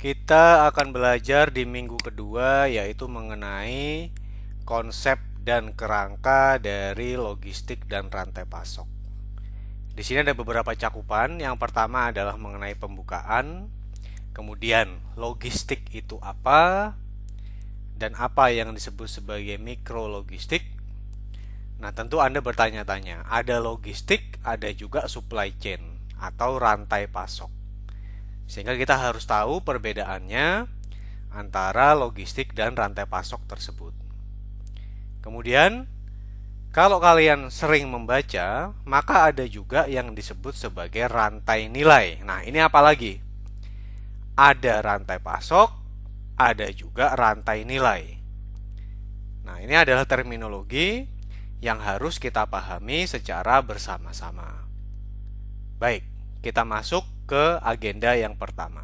Kita akan belajar di minggu kedua yaitu mengenai konsep dan kerangka dari logistik dan rantai pasok. Di sini ada beberapa cakupan. Yang pertama adalah mengenai pembukaan, kemudian logistik itu apa dan apa yang disebut sebagai mikrologistik. Nah, tentu Anda bertanya-tanya, ada logistik, ada juga supply chain atau rantai pasok. Sehingga kita harus tahu perbedaannya antara logistik dan rantai pasok tersebut. Kemudian, kalau kalian sering membaca, maka ada juga yang disebut sebagai rantai nilai. Nah, ini apa lagi? Ada rantai pasok, ada juga rantai nilai. Nah, ini adalah terminologi yang harus kita pahami secara bersama-sama. Baik, kita masuk ke agenda yang pertama.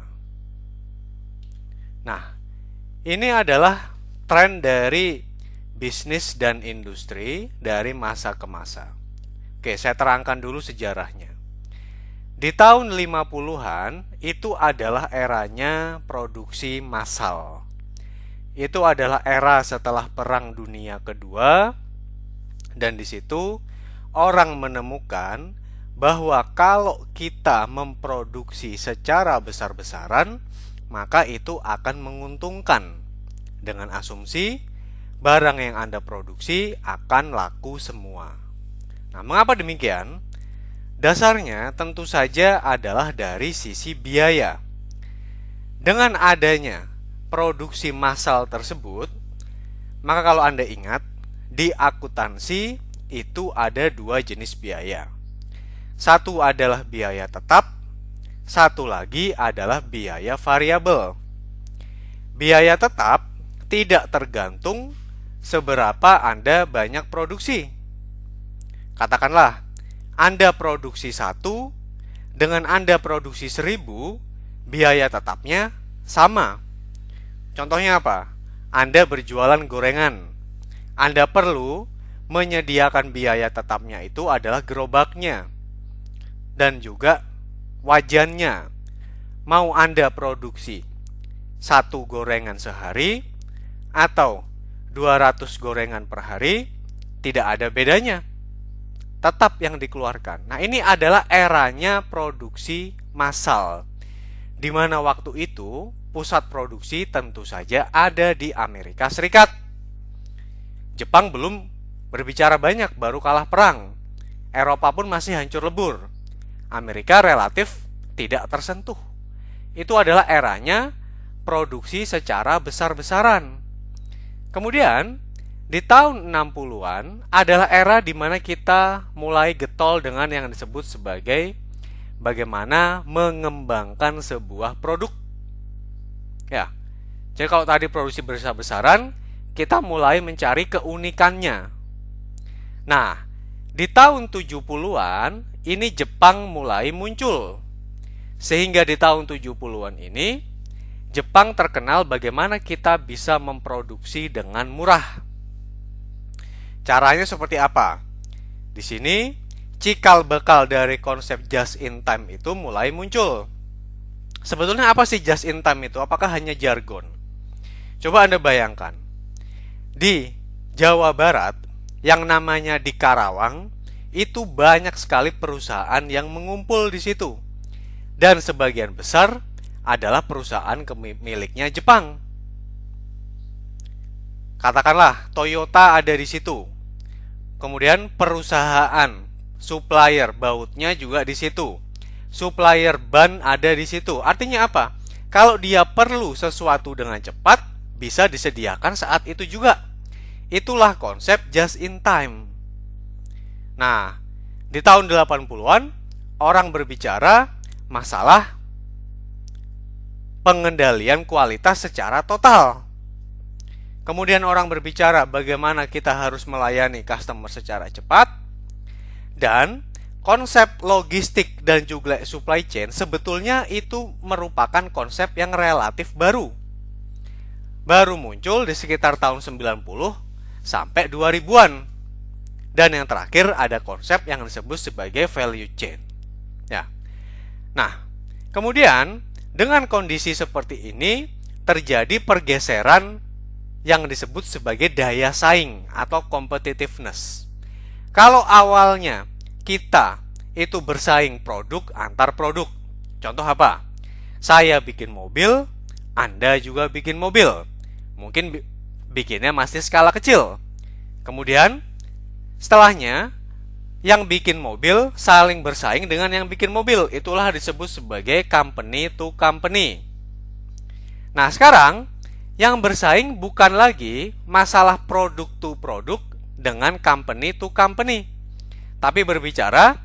Nah, ini adalah tren dari bisnis dan industri dari masa ke masa. Oke, saya terangkan dulu sejarahnya. Di tahun 50-an itu adalah eranya produksi massal. Itu adalah era setelah Perang Dunia Kedua, dan di situ orang menemukan bahwa kalau kita memproduksi secara besar-besaran, maka itu akan menguntungkan. Dengan asumsi barang yang Anda produksi akan laku semua. Nah, mengapa demikian? Dasarnya tentu saja adalah dari sisi biaya. Dengan adanya produksi massal tersebut, maka kalau Anda ingat, di akuntansi itu ada dua jenis biaya. Satu adalah biaya tetap, satu lagi adalah biaya variabel. Biaya tetap tidak tergantung seberapa Anda banyak produksi. Katakanlah, Anda produksi 1, dengan Anda produksi 1000, biaya tetapnya sama. Contohnya apa? Anda berjualan gorengan. Anda perlu menyediakan biaya tetapnya itu adalah gerobaknya dan juga wajannya. Mau Anda produksi 1 gorengan sehari atau 200 gorengan per hari, tidak ada bedanya. Tetap yang dikeluarkan. Nah, ini adalah eranya produksi massal, di mana waktu itu pusat produksi tentu saja ada di Amerika Serikat. Jepang belum berbicara banyak, baru kalah perang. Eropa pun masih hancur lebur. Amerika relatif tidak tersentuh. Itu adalah eranya produksi secara besar-besaran. Kemudian, di tahun 60-an adalah era di mana kita mulai getol dengan yang disebut sebagai bagaimana mengembangkan sebuah produk. Ya. Jadi kalau tadi produksi besar-besaran, kita mulai mencari keunikannya. Nah, di tahun 70-an ini Jepang mulai muncul. Sehingga di tahun 70-an ini Jepang terkenal bagaimana kita bisa memproduksi dengan murah. Caranya seperti apa? Di sini cikal bakal dari konsep just in time itu mulai muncul. Sebetulnya apa sih just in time itu? Apakah hanya jargon? Coba Anda bayangkan. Di Jawa Barat yang namanya di Karawang, itu banyak sekali perusahaan yang mengumpul di situ. Dan sebagian besar adalah perusahaan miliknya Jepang. Katakanlah Toyota ada di situ. Kemudian perusahaan supplier bautnya juga di situ. Supplier ban ada di situ. Artinya apa? Kalau dia perlu sesuatu dengan cepat, bisa disediakan saat itu juga. Itulah konsep just in time. Nah, di tahun 80-an orang berbicara masalah pengendalian kualitas secara total. Kemudian orang berbicara bagaimana kita harus melayani customer secara cepat. Dan konsep logistik dan juga supply chain sebetulnya itu merupakan konsep yang relatif baru. Baru muncul di sekitar tahun 90 sampai 2000-an. Dan yang terakhir ada konsep yang disebut sebagai value chain. Ya. Nah, kemudian Dengan kondisi seperti ini, terjadi pergeseran yang disebut sebagai daya saing atau competitiveness. Kalau awalnya kita itu bersaing produk antar produk. Contoh apa? Saya bikin mobil, Anda juga bikin mobil. Mungkin bikinnya masih skala kecil. Kemudian, setelahnya, yang bikin mobil saling bersaing dengan yang bikin mobil. Itulah disebut sebagai company to company. Nah, sekarang yang bersaing bukan lagi masalah produk to produk dengan company to company, tapi berbicara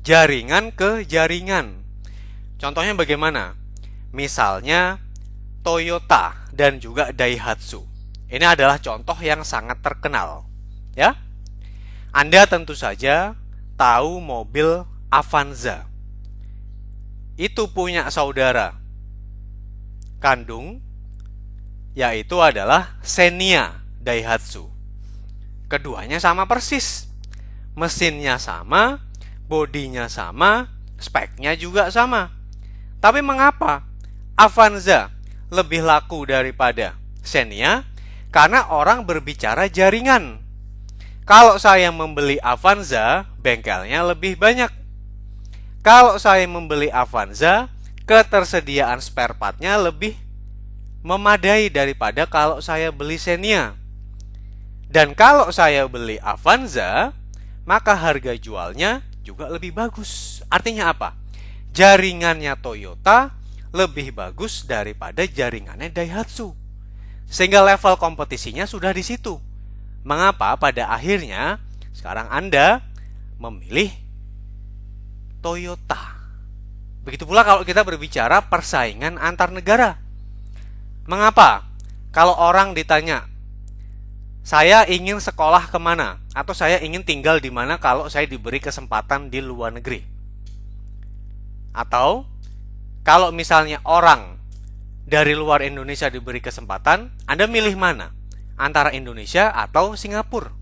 jaringan ke jaringan. Contohnya bagaimana? Misalnya Toyota dan juga Daihatsu. Ini adalah contoh yang sangat terkenal, ya. Anda tentu saja tahu mobil Avanza. Itu punya saudara kandung, yaitu adalah Xenia Daihatsu. Keduanya sama persis. Mesinnya sama, bodinya sama, speknya juga sama. Tapi mengapa Avanza lebih laku daripada Xenia? Karena orang berbicara jaringan. Kalau saya membeli Avanza, bengkelnya lebih banyak. Kalau saya membeli Avanza, ketersediaan spare part-nya lebih memadai daripada kalau saya beli Xenia. Dan kalau saya beli Avanza, maka harga jualnya juga lebih bagus. Artinya apa? Jaringannya Toyota lebih bagus daripada jaringannya Daihatsu. Sehingga level kompetisinya sudah di situ. Mengapa pada akhirnya sekarang Anda memilih Toyota? Begitu pula kalau kita berbicara persaingan antar negara. Mengapa? Kalau orang ditanya, saya ingin sekolah kemana? Atau saya ingin tinggal di mana kalau saya diberi kesempatan di luar negeri? Atau kalau misalnya orang dari luar Indonesia diberi kesempatan, Anda milih mana? Antara Indonesia atau Singapura?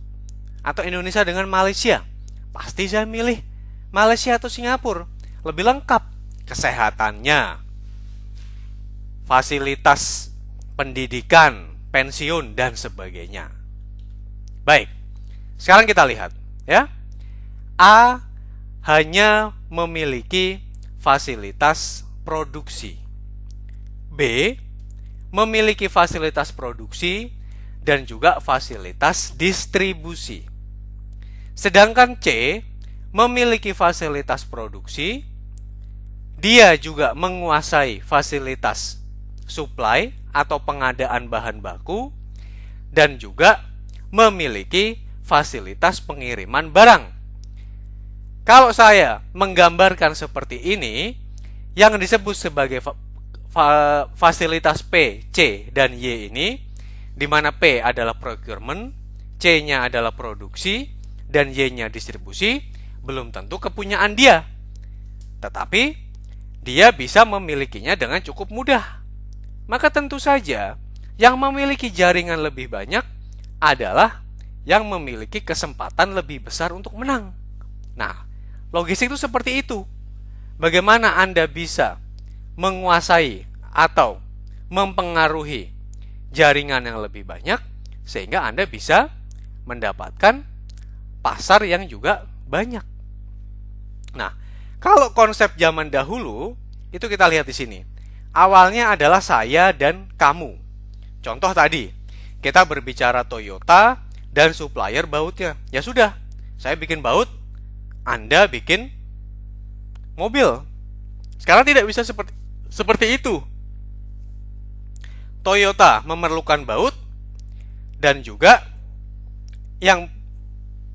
Atau Indonesia dengan Malaysia? Pasti saya milih Malaysia atau Singapura. Lebih lengkap kesehatannya, fasilitas pendidikan, pensiun, dan sebagainya. Baik, sekarang kita lihat, ya. A hanya memiliki fasilitas produksi. B memiliki fasilitas produksi dan juga fasilitas distribusi. Sedangkan C memiliki fasilitas produksi, dia juga menguasai fasilitas supply atau pengadaan bahan baku, dan juga memiliki fasilitas pengiriman barang. Kalau saya menggambarkan seperti ini, yang disebut sebagai fasilitas P, C, dan Y ini, di mana P adalah procurement, C-nya adalah produksi, dan Y-nya distribusi, belum tentu kepunyaan dia. Tetapi, dia bisa memilikinya dengan cukup mudah. Maka tentu saja, yang memiliki jaringan lebih banyak adalah yang memiliki kesempatan lebih besar untuk menang. Nah, logistik itu seperti itu. Bagaimana Anda bisa menguasai atau mempengaruhi jaringan yang lebih banyak sehingga Anda bisa mendapatkan pasar yang juga banyak. Nah, kalau konsep zaman dahulu itu kita lihat di sini. Awalnya adalah saya dan kamu. Contoh tadi, kita berbicara Toyota dan supplier bautnya. Ya sudah, saya bikin baut, Anda bikin mobil. Sekarang tidak bisa seperti itu. Toyota memerlukan baut, dan juga yang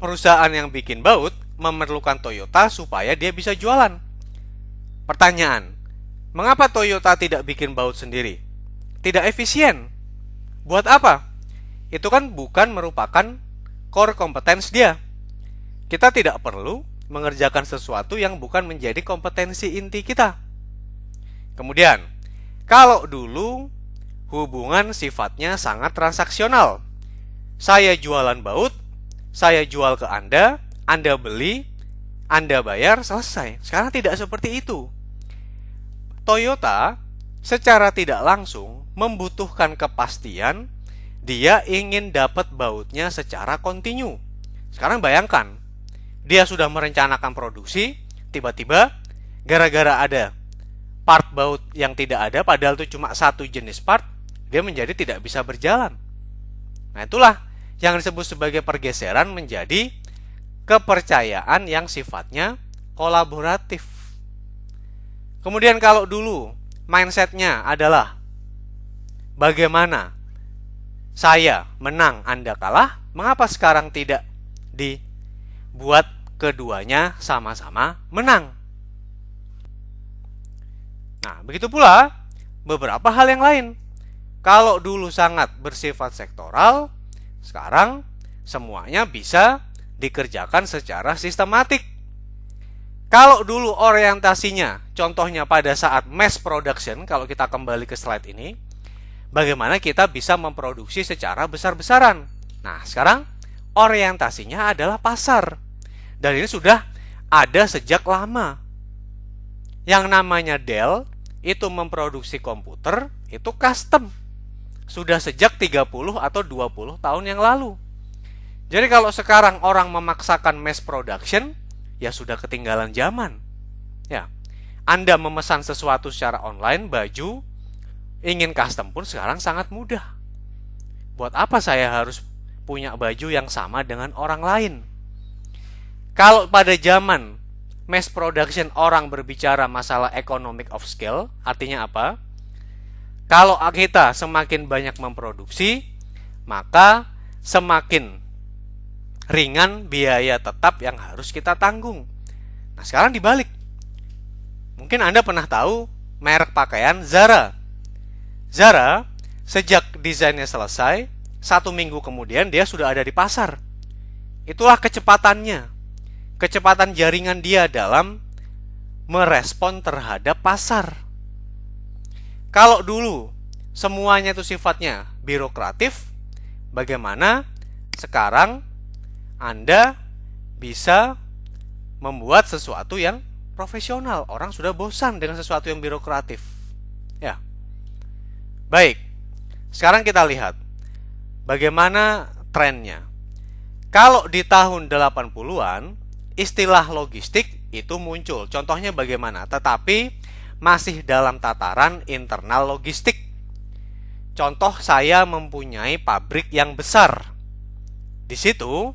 perusahaan yang bikin baut memerlukan Toyota supaya dia bisa jualan. Pertanyaan, mengapa Toyota tidak bikin baut sendiri? Tidak efisien. Buat apa? Itu kan bukan merupakan core competence dia. Kita tidak perlu mengerjakan sesuatu yang bukan menjadi kompetensi inti kita. Kemudian, kalau dulu hubungan sifatnya sangat transaksional. Saya jualan baut, saya jual ke Anda beli, Anda bayar, selesai. Sekarang tidak seperti itu. Toyota secara tidak langsung membutuhkan kepastian dia ingin dapat bautnya secara kontinu. Sekarang bayangkan, dia sudah merencanakan produksi, tiba-tiba gara-gara ada part baut yang tidak ada, padahal itu cuma satu jenis part, dia menjadi tidak bisa berjalan. Nah, itulah yang disebut sebagai pergeseran menjadi kepercayaan yang sifatnya kolaboratif. Kemudian kalau dulu mindsetnya adalah bagaimana saya menang, Anda kalah, mengapa sekarang tidak dibuat keduanya sama-sama menang? Nah, begitu pula beberapa hal yang lain. Kalau dulu sangat bersifat sektoral, sekarang semuanya bisa dikerjakan secara sistematik. Kalau dulu orientasinya, contohnya pada saat mass production, kalau kita kembali ke slide ini, bagaimana kita bisa memproduksi secara besar-besaran. Nah, sekarang orientasinya adalah pasar. Dan ini sudah ada sejak lama. Yang namanya Dell itu memproduksi komputer, itu custom. Sudah sejak 30 atau 20 tahun yang lalu. Jadi kalau sekarang orang memaksakan mass production, ya sudah ketinggalan zaman. Ya, Anda memesan sesuatu secara online, baju, ingin custom pun sekarang sangat mudah. Buat apa saya harus punya baju yang sama dengan orang lain? Kalau pada zaman mass production orang berbicara masalah economic of scale, artinya apa? Kalau kita semakin banyak memproduksi, maka semakin ringan biaya tetap yang harus kita tanggung. Nah, sekarang dibalik. Mungkin Anda pernah tahu merek pakaian Zara. Zara, sejak desainnya selesai, 1 minggu kemudian dia sudah ada di pasar. Itulah kecepatannya. Kecepatan jaringan dia dalam merespon terhadap pasar. Kalau dulu semuanya itu sifatnya birokratif, bagaimana sekarang Anda bisa membuat sesuatu yang profesional? Orang sudah bosan dengan sesuatu yang birokratif. Ya. Baik. Sekarang kita lihat bagaimana trennya. Kalau di tahun 80-an istilah logistik itu muncul. Contohnya bagaimana? Tetapi masih dalam tataran internal logistik. Contoh, saya mempunyai pabrik yang besar. Di situ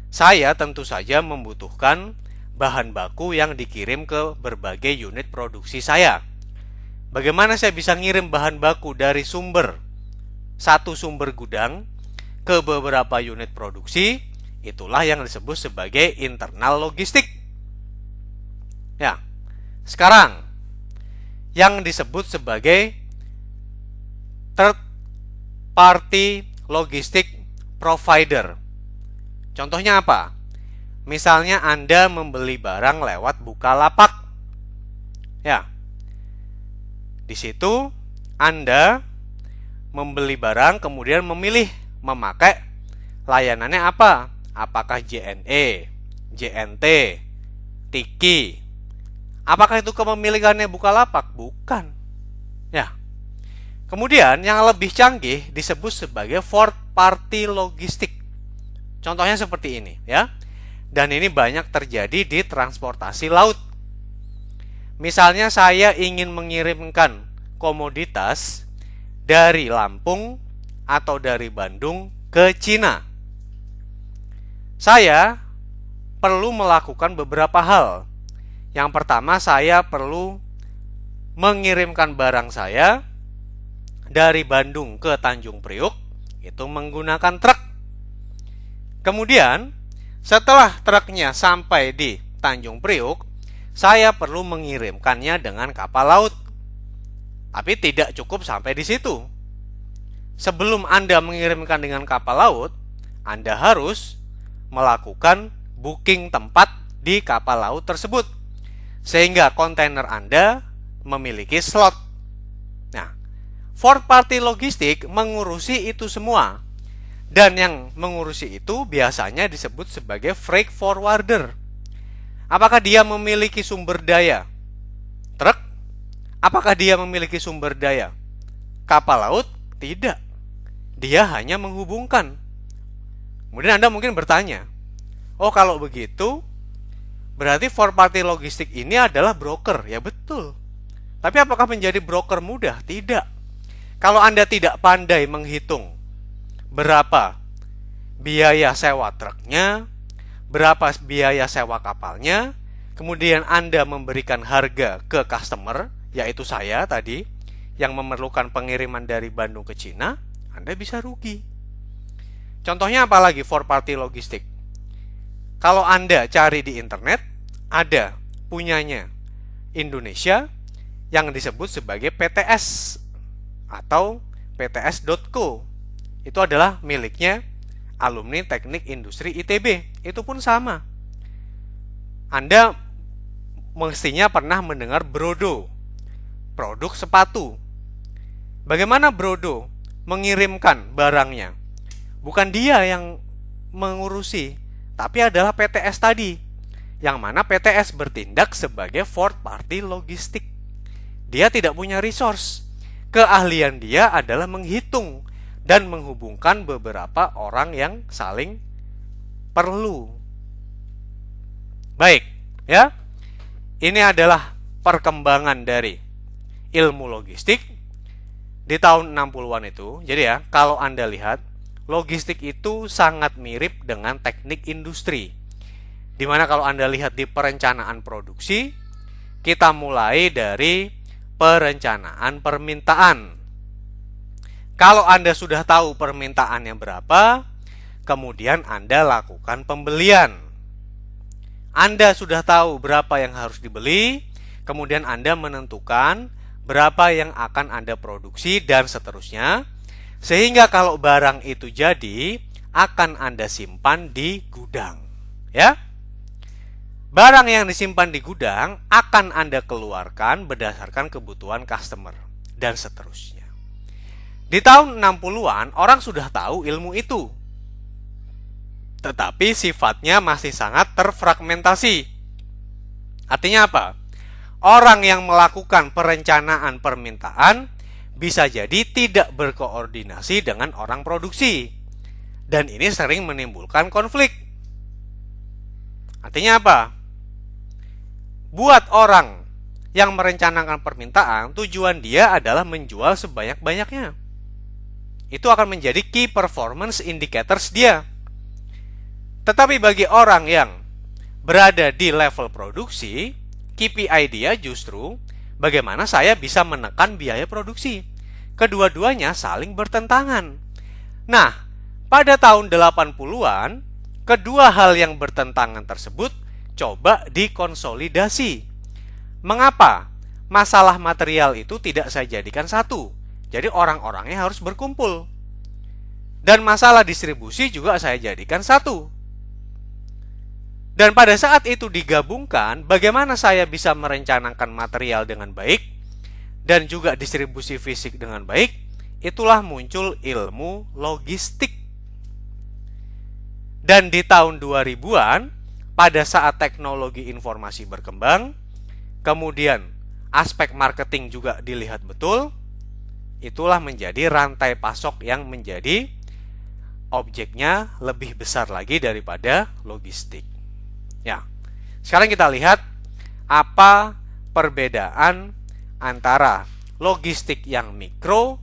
saya tentu saja membutuhkan bahan baku yang dikirim ke berbagai unit produksi saya. Bagaimana saya bisa ngirim bahan baku dari satu sumber gudang ke beberapa unit produksi? Itulah yang disebut sebagai internal logistik. Ya, sekarang yang disebut sebagai third party logistic provider. Contohnya apa? Misalnya Anda membeli barang lewat Bukalapak. Ya. Di situ Anda membeli barang kemudian memilih memakai layanannya apa? Apakah JNE, JNT, Tiki? Apakah itu kepemilikannya Bukalapak? Bukan. Ya. Kemudian yang lebih canggih disebut sebagai fourth party logistik. Contohnya seperti ini, ya. Dan ini banyak terjadi di transportasi laut. Misalnya saya ingin mengirimkan komoditas dari Lampung atau dari Bandung ke Cina. Saya perlu melakukan beberapa hal. Yang pertama, saya perlu mengirimkan barang saya dari Bandung ke Tanjung Priuk, itu menggunakan truk. Kemudian, setelah truknya sampai di Tanjung Priuk, saya perlu mengirimkannya dengan kapal laut. Tapi tidak cukup sampai di situ. Sebelum Anda mengirimkan dengan kapal laut, Anda harus melakukan booking tempat di kapal laut tersebut, sehingga kontainer Anda memiliki slot. Nah, fourth party logistik mengurusi itu semua. Dan yang mengurusi itu biasanya disebut sebagai freight forwarder. Apakah dia memiliki sumber daya truk? Apakah dia memiliki sumber daya kapal laut? Tidak. Dia hanya menghubungkan. Kemudian Anda mungkin bertanya, oh kalau begitu, berarti fourth party logistik ini adalah broker. Ya betul. Tapi apakah menjadi broker mudah? Tidak. Kalau Anda tidak pandai menghitung berapa biaya sewa truknya, berapa biaya sewa kapalnya, kemudian Anda memberikan harga ke customer, yaitu saya tadi, yang memerlukan pengiriman dari Bandung ke Cina, Anda bisa rugi. Contohnya apa lagi fourth party logistik? Kalau Anda cari di internet, ada punyanya Indonesia yang disebut sebagai PTS atau PTS.co. Itu adalah miliknya alumni Teknik Industri ITB. Itu pun sama. Anda mestinya pernah mendengar Brodo, produk sepatu. Bagaimana Brodo mengirimkan barangnya? Bukan dia yang mengurusi, tapi adalah PTS tadi, yang mana PTS bertindak sebagai fourth party logistik. Dia tidak punya resource. Keahlian dia adalah menghitung dan menghubungkan beberapa orang yang saling perlu. Baik, ya. Ini adalah perkembangan dari ilmu logistik di tahun 60-an itu. Jadi ya, kalau Anda lihat, logistik itu sangat mirip dengan teknik industri. Dimana kalau Anda lihat di perencanaan produksi, kita mulai dari perencanaan permintaan. Kalau Anda sudah tahu permintaannya berapa, kemudian Anda lakukan pembelian. Anda sudah tahu berapa yang harus dibeli, kemudian Anda menentukan berapa yang akan Anda produksi dan seterusnya, sehingga kalau barang itu jadi akan Anda simpan di gudang, ya. Barang yang disimpan di gudang akan Anda keluarkan berdasarkan kebutuhan customer dan seterusnya. Di tahun 60-an orang sudah tahu ilmu itu, tetapi sifatnya masih sangat terfragmentasi. Artinya apa? Orang yang melakukan perencanaan permintaan bisa jadi tidak berkoordinasi dengan orang produksi, dan ini sering menimbulkan konflik. Artinya apa? Buat orang yang merencanakan permintaan, tujuan dia adalah menjual sebanyak-banyaknya. Itu akan menjadi key performance indicators dia. Tetapi bagi orang yang berada di level produksi, KPI dia justru bagaimana saya bisa menekan biaya produksi. Kedua-duanya saling bertentangan. Nah, pada tahun 80-an, kedua hal yang bertentangan tersebut coba dikonsolidasi. Mengapa? Masalah material itu tidak saya jadikan satu. Jadi orang-orangnya harus berkumpul. Dan masalah distribusi juga saya jadikan satu. Dan pada saat itu digabungkan, bagaimana saya bisa merencanakan material dengan baik dan juga distribusi fisik dengan baik, itulah muncul ilmu logistik. Dan di tahun 2000-an, pada saat teknologi informasi berkembang, kemudian aspek marketing juga dilihat betul, itulah menjadi rantai pasok yang menjadi objeknya lebih besar lagi daripada logistik. Ya, sekarang kita lihat apa perbedaan antara logistik yang mikro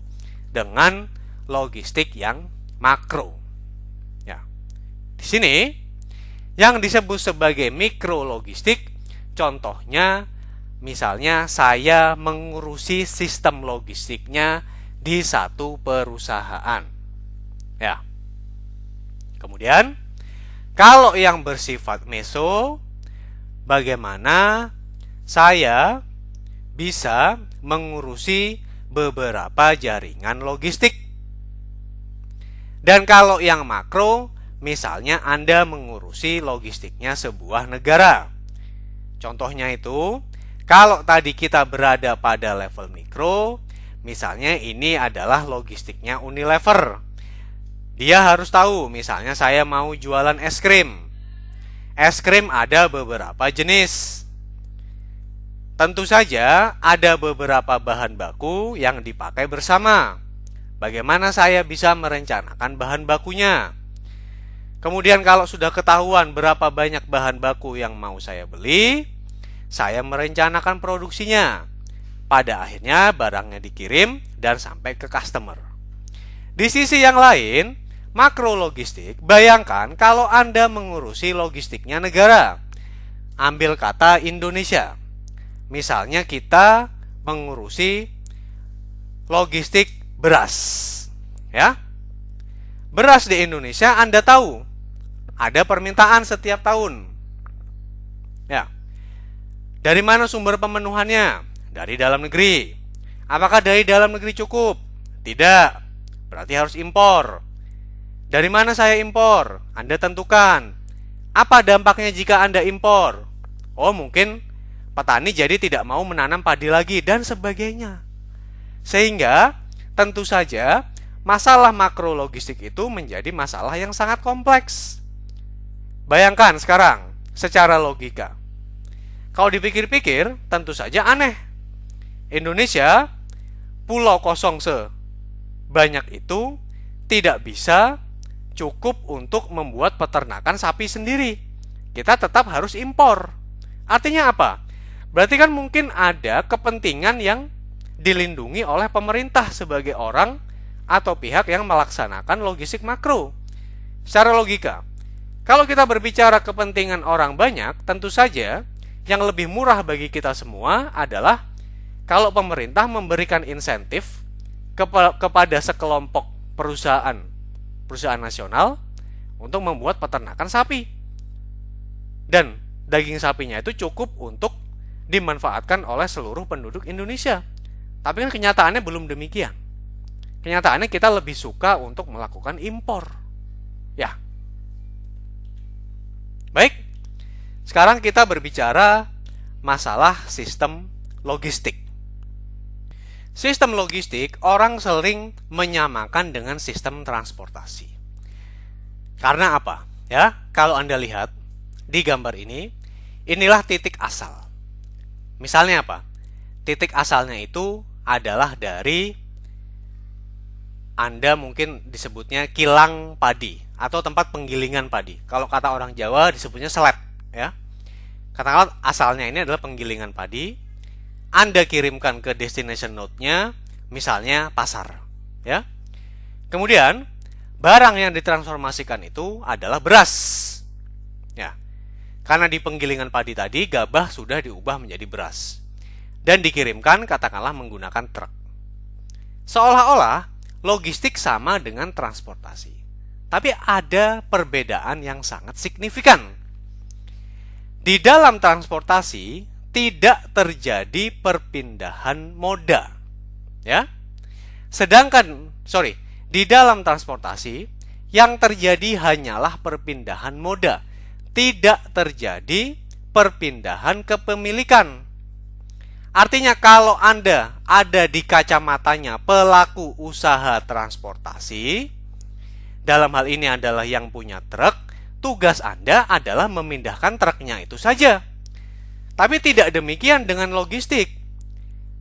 dengan logistik yang makro. Ya, di sini yang disebut sebagai mikro logistik, contohnya misalnya saya mengurusi sistem logistiknya di satu perusahaan. Ya, kemudian kalau yang bersifat meso, bagaimana saya bisa mengurusi beberapa jaringan logistik. Dan kalau yang makro, misalnya Anda mengurusi logistiknya sebuah negara. Contohnya itu, kalau tadi kita berada pada level mikro, misalnya ini adalah logistiknya Unilever. Dia harus tahu, misalnya saya mau jualan es krim. Es krim ada beberapa jenis. Tentu saja ada beberapa bahan baku yang dipakai bersama. Bagaimana saya bisa merencanakan bahan bakunya? Kemudian kalau sudah ketahuan berapa banyak bahan baku yang mau saya beli, saya merencanakan produksinya. Pada akhirnya barangnya dikirim dan sampai ke customer. Di sisi yang lain, makro logistik, bayangkan kalau Anda mengurusi logistiknya negara. Ambil kata Indonesia. Misalnya kita mengurusi logistik beras. Ya. Beras di Indonesia Anda tahu, ada permintaan setiap tahun. Ya. Dari mana sumber pemenuhannya? Dari dalam negeri. Apakah dari dalam negeri cukup? Tidak. Berarti harus impor. Dari mana saya impor? Anda tentukan. Apa dampaknya jika Anda impor? Oh, mungkin petani jadi tidak mau menanam padi lagi dan sebagainya. Sehingga tentu saja masalah makro logistik itu menjadi masalah yang sangat kompleks. Bayangkan sekarang secara logika. Kalau dipikir-pikir tentu saja aneh. Indonesia pulau kosong sebanyak itu tidak bisa cukup untuk membuat peternakan sapi sendiri. Kita tetap harus impor. Artinya apa? Berarti kan mungkin ada kepentingan yang dilindungi oleh pemerintah sebagai orang atau pihak yang melaksanakan logistik makro. Secara logika, kalau kita berbicara kepentingan orang banyak, tentu saja yang lebih murah bagi kita semua adalah kalau pemerintah memberikan insentif kepada sekelompok perusahaan nasional untuk membuat peternakan sapi. Dan daging sapinya itu cukup untuk dimanfaatkan oleh seluruh penduduk Indonesia. Tapi kan kenyataannya belum demikian. Kenyataannya kita lebih suka untuk melakukan impor. Ya. Baik. Sekarang kita berbicara masalah sistem logistik. Sistem logistik orang sering menyamakan dengan sistem transportasi. Karena apa? Ya, kalau Anda lihat di gambar ini, inilah titik asal. Misalnya apa? Titik asalnya itu adalah dari Anda mungkin disebutnya kilang padi atau tempat penggilingan padi. Kalau kata orang Jawa disebutnya selet, ya. Katakanlah asalnya ini adalah penggilingan padi. Anda kirimkan ke destination node-nya, misalnya pasar, ya. Kemudian barang yang ditransformasikan itu adalah beras. Ya. Karena di penggilingan padi tadi gabah sudah diubah menjadi beras dan dikirimkan katakanlah menggunakan truk. Seolah-olah logistik sama dengan transportasi. Tapi ada perbedaan yang sangat signifikan. Di dalam transportasi tidak terjadi perpindahan moda. Ya. Di dalam transportasi yang terjadi hanyalah perpindahan moda. Tidak terjadi perpindahan kepemilikan. Artinya kalau Anda ada di kacamatanya pelaku usaha transportasi, dalam hal ini adalah yang punya truk, tugas Anda adalah memindahkan truknya itu saja. Tapi tidak demikian dengan logistik.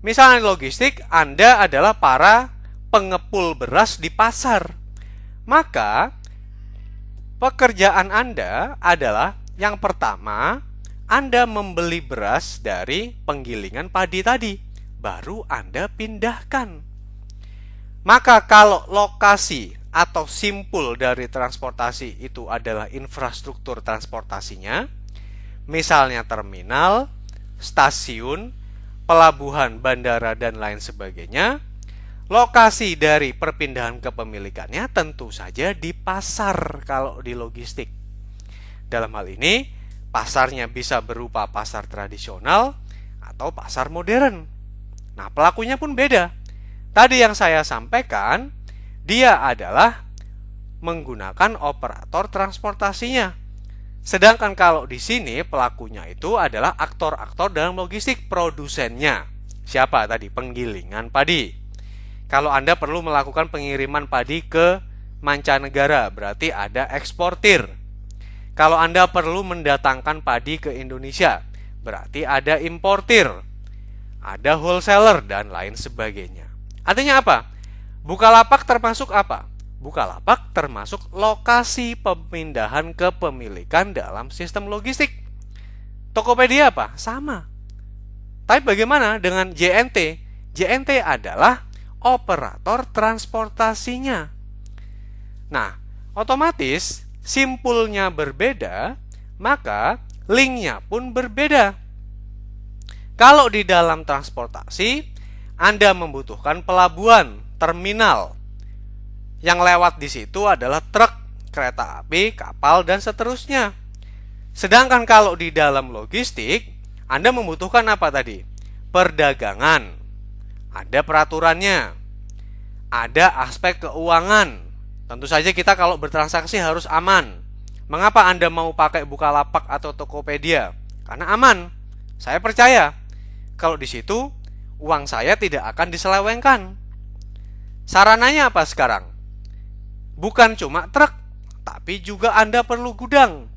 Misalnya logistik, Anda adalah para pengepul beras di pasar. Maka pekerjaan Anda adalah yang pertama, Anda membeli beras dari penggilingan padi tadi, baru Anda pindahkan. Maka kalau lokasi atau simpul dari transportasi itu adalah infrastruktur transportasinya, misalnya terminal, stasiun, pelabuhan, bandara, dan lain sebagainya, lokasi dari perpindahan kepemilikannya tentu saja di pasar kalau di logistik. Dalam hal ini, pasarnya bisa berupa pasar tradisional atau pasar modern. Nah, pelakunya pun beda. Tadi yang saya sampaikan, dia adalah menggunakan operator transportasinya. Sedangkan kalau di sini pelakunya itu adalah aktor-aktor dalam logistik, produsennya. Siapa tadi? Penggilingan padi. Kalau Anda perlu melakukan pengiriman padi ke mancanegara, berarti ada eksportir. Kalau Anda perlu mendatangkan padi ke Indonesia, berarti ada importir. ada wholesaler, dan lain sebagainya. Artinya apa? Bukalapak termasuk apa? Bukalapak termasuk lokasi pemindahan kepemilikan dalam sistem logistik. Tokopedia apa? Sama. Tapi bagaimana dengan JNT? JNT adalah operator transportasinya. Nah, otomatis simpulnya berbeda, maka linknya pun berbeda. Kalau di dalam transportasi, Anda membutuhkan pelabuhan, terminal. Yang lewat di situ adalah truk, kereta api, kapal, dan seterusnya. Sedangkan kalau di dalam logistik, Anda membutuhkan apa tadi? Perdagangan. Ada peraturannya. Ada aspek keuangan. Tentu saja kita kalau bertransaksi harus aman. Mengapa Anda mau pakai Bukalapak atau Tokopedia? Karena aman. Saya percaya kalau di situ uang saya tidak akan diselewengkan. Sarananya apa sekarang? Bukan cuma truk, tapi juga Anda perlu gudang.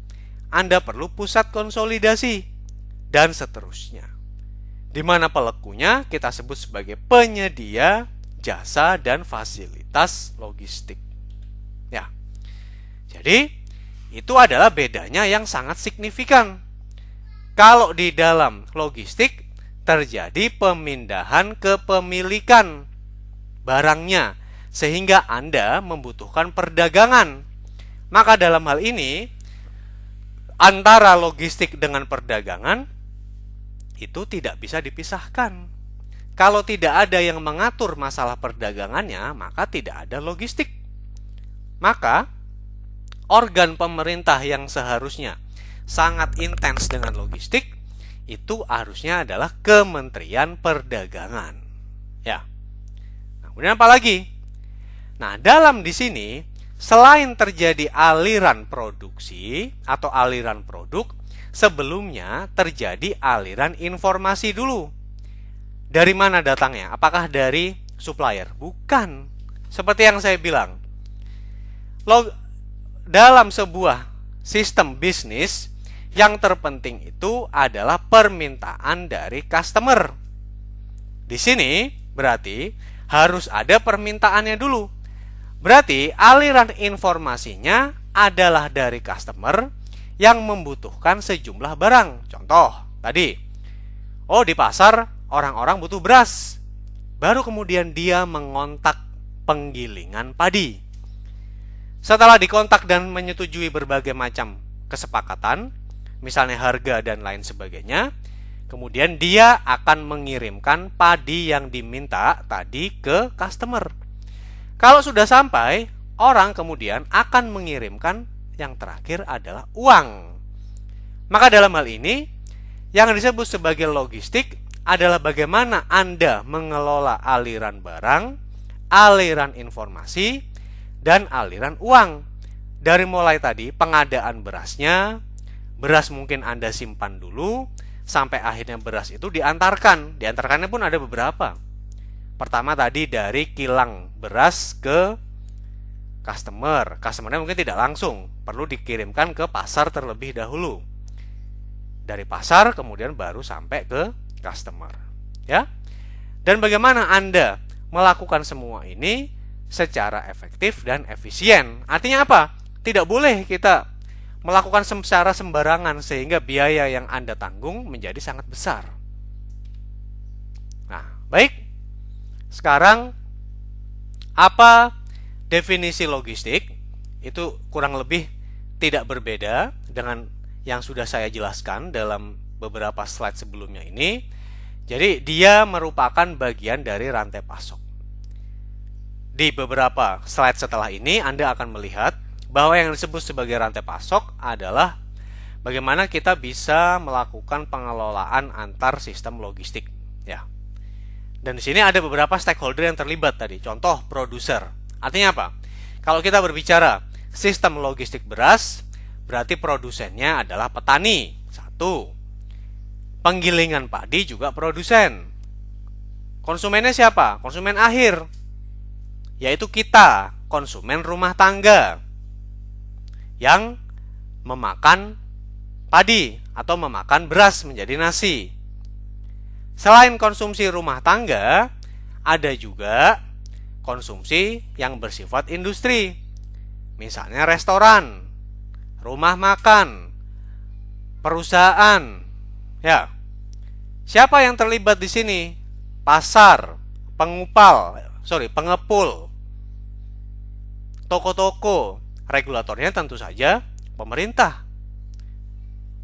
Anda perlu pusat konsolidasi, dan seterusnya. Di mana pelekunya kita sebut sebagai penyedia jasa dan fasilitas logistik. Ya. Jadi, itu adalah bedanya yang sangat signifikan. Kalau di dalam logistik terjadi pemindahan kepemilikan barangnya, sehingga Anda membutuhkan perdagangan. Maka dalam hal ini, antara logistik dengan perdagangan itu tidak bisa dipisahkan. Kalau tidak ada yang mengatur masalah perdagangannya, maka tidak ada logistik. Maka organ pemerintah yang seharusnya sangat intens dengan logistik itu harusnya adalah Kementerian Perdagangan. Ya. Nah, kemudian apa lagi? Nah, dalam di sini selain terjadi aliran produksi atau aliran produk, sebelumnya terjadi aliran informasi dulu. Dari mana datangnya? Apakah dari supplier? Bukan. Seperti yang saya bilang, dalam sebuah sistem bisnis, yang terpenting itu adalah permintaan dari customer. Di sini berarti harus ada permintaannya dulu. Berarti aliran informasinya adalah dari customer yang membutuhkan sejumlah barang. Contoh tadi, di pasar orang-orang butuh beras. Baru kemudian dia mengontak penggilingan padi. Setelah dikontak dan menyetujui berbagai macam kesepakatan, misalnya harga dan lain sebagainya, kemudian dia akan mengirimkan padi yang diminta tadi ke customer. Kalau sudah sampai, orang kemudian akan mengirimkan yang terakhir adalah uang. Maka dalam hal ini, yang disebut sebagai logistik adalah bagaimana Anda mengelola aliran barang, aliran informasi, dan aliran uang. Dari mulai tadi pengadaan berasnya, beras mungkin Anda simpan dulu, sampai akhirnya beras itu diantarkan. Diantarkannya pun ada beberapa. Pertama tadi dari kilang beras ke customer. Customernya mungkin tidak langsung, perlu dikirimkan ke pasar terlebih dahulu. Dari pasar kemudian baru sampai ke customer. Ya. Dan bagaimana Anda melakukan semua ini secara efektif dan efisien? Artinya apa? Tidak boleh kita melakukan secara sembarangan sehingga biaya yang Anda tanggung menjadi sangat besar. Nah, baik. Sekarang, apa definisi logistik? Itu kurang lebih tidak berbeda dengan yang sudah saya jelaskan dalam beberapa slide sebelumnya ini. Jadi, dia merupakan bagian dari rantai pasok. Di beberapa slide setelah ini, Anda akan melihat bahwa yang disebut sebagai rantai pasok adalah bagaimana kita bisa melakukan pengelolaan antar sistem logistik. Ya. Dan di sini ada beberapa stakeholder yang terlibat tadi. Contoh, produser. Artinya apa? Kalau kita berbicara sistem logistik beras, berarti produsennya adalah petani. Satu. Penggilingan padi juga produsen. Konsumennya siapa? Konsumen akhir. Yaitu kita, konsumen rumah tangga. Yang memakan padi atau memakan beras menjadi nasi. Selain konsumsi rumah tangga, ada juga konsumsi yang bersifat industri. Misalnya restoran, rumah makan, perusahaan. Ya. Siapa yang terlibat di sini? Pasar, pengepul, toko-toko. Regulatornya tentu saja pemerintah.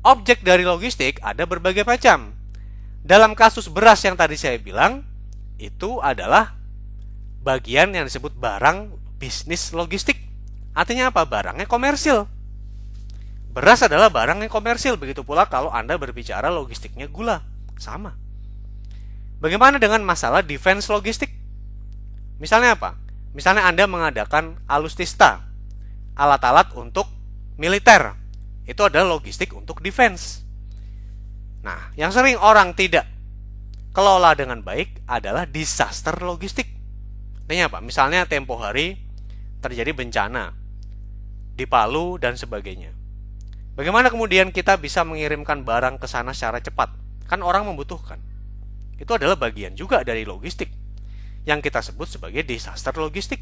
Objek dari logistik ada berbagai macam. Dalam kasus beras yang tadi saya bilang, itu adalah bagian yang disebut barang bisnis logistik. Artinya apa? Barangnya komersil. Beras adalah barang yang komersil. Begitu pula kalau Anda berbicara logistiknya gula. Sama. Bagaimana dengan masalah defense logistik? Misalnya apa? Misalnya Anda mengadakan alustista, alat-alat untuk militer. Itu adalah logistik untuk defense. Nah, yang sering orang tidak kelola dengan baik adalah disaster logistik. Artinya apa? Misalnya tempo hari terjadi bencana di Palu dan sebagainya. Bagaimana kemudian kita bisa mengirimkan barang ke sana secara cepat? Kan orang membutuhkan. Itu adalah bagian juga dari logistik yang kita sebut sebagai disaster logistik.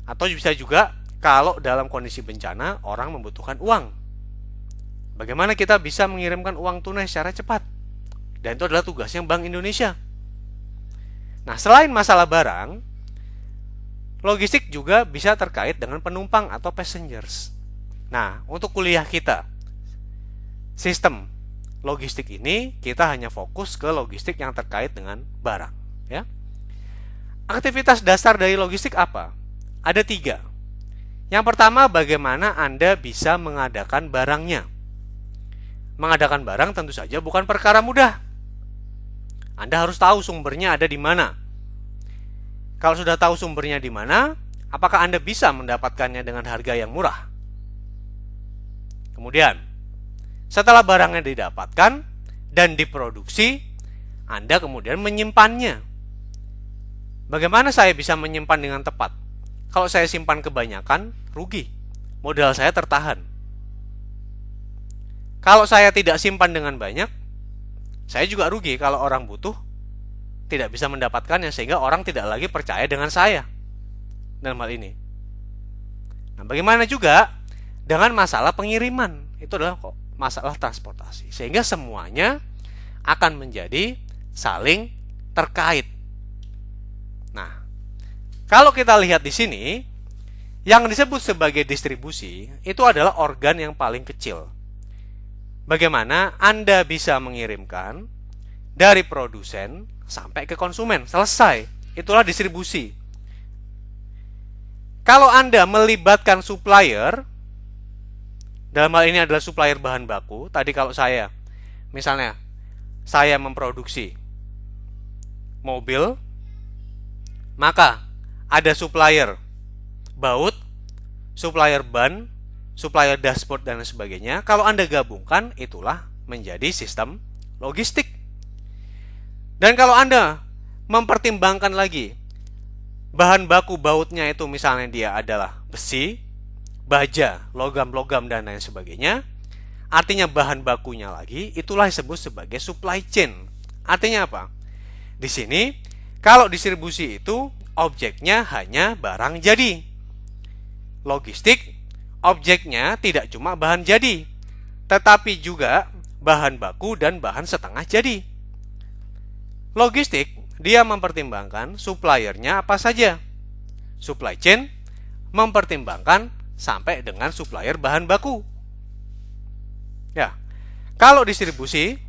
Atau bisa juga kalau dalam kondisi bencana orang membutuhkan uang. Bagaimana kita bisa mengirimkan uang tunai secara cepat? Dan itu adalah tugasnya Bank Indonesia. Nah, selain masalah barang, logistik juga bisa terkait dengan penumpang atau passengers. Nah, untuk kuliah kita, sistem logistik ini kita hanya fokus ke logistik yang terkait dengan barang. Ya. Aktivitas dasar dari logistik apa? Ada 3. Yang pertama, bagaimana Anda bisa mengadakan barangnya. Mengadakan barang tentu saja bukan perkara mudah. Anda harus tahu sumbernya ada di mana. Kalau sudah tahu sumbernya di mana, apakah Anda bisa mendapatkannya dengan harga yang murah? Kemudian, setelah barangnya didapatkan dan diproduksi, Anda kemudian menyimpannya. Bagaimana saya bisa menyimpan dengan tepat? Kalau saya simpan kebanyakan, rugi. Modal saya tertahan. Kalau saya tidak simpan dengan banyak, saya juga rugi kalau orang butuh tidak bisa mendapatkannya, sehingga orang tidak lagi percaya dengan saya dalam hal ini. Nah, bagaimana juga dengan masalah pengiriman? Itu adalah masalah transportasi. Sehingga semuanya akan menjadi saling terkait. Nah, kalau kita lihat di sini, yang disebut sebagai distribusi itu adalah organ yang paling kecil. Bagaimana Anda bisa mengirimkan dari produsen sampai ke konsumen? Selesai. Itulah distribusi. Kalau Anda melibatkan supplier, dalam hal ini adalah supplier bahan baku. Tadi kalau saya, misalnya, saya memproduksi mobil, maka ada supplier baut, supplier ban, supplier dashboard, dan sebagainya. Kalau Anda gabungkan, itulah menjadi sistem logistik. Dan kalau Anda mempertimbangkan lagi bahan baku bautnya itu, misalnya dia adalah besi, baja, logam-logam, dan lain sebagainya, artinya bahan bakunya lagi, itulah disebut sebagai supply chain. Artinya apa? Di sini, kalau distribusi itu objeknya hanya barang jadi. Logistik, objeknya tidak cuma bahan jadi, tetapi juga bahan baku dan bahan setengah jadi. Logistik, dia mempertimbangkan suppliernya apa saja. Supply chain mempertimbangkan sampai dengan supplier bahan baku. Ya, kalau distribusi,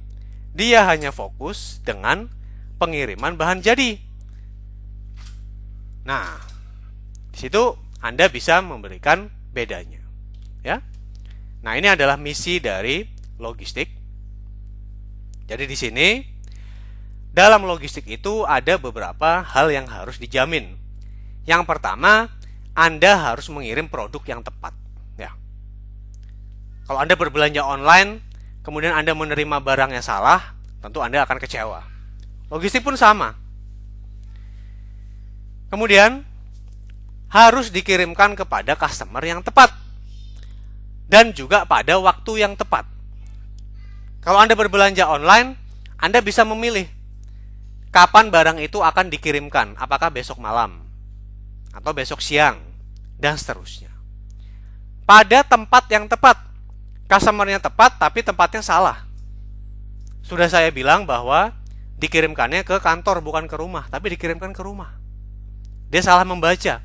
dia hanya fokus dengan pengiriman bahan jadi. Nah, di situ Anda bisa memberikan bedanya. Ya. Nah, ini adalah misi dari logistik. Jadi di sini dalam logistik itu ada beberapa hal yang harus dijamin. Yang pertama, Anda harus mengirim produk yang tepat. Ya. Kalau Anda berbelanja online, kemudian Anda menerima barang yang salah, tentu Anda akan kecewa. Logistik pun sama. Kemudian, harus dikirimkan kepada customer yang tepat. Dan juga pada waktu yang tepat. Kalau Anda berbelanja online, Anda bisa memilih kapan barang itu akan dikirimkan, apakah besok malam atau besok siang, dan seterusnya. Pada tempat yang tepat, customer-nya tepat tapi tempatnya salah. Sudah saya bilang bahwa dikirimkannya ke kantor bukan ke rumah, tapi dikirimkan ke rumah. Dia salah membaca.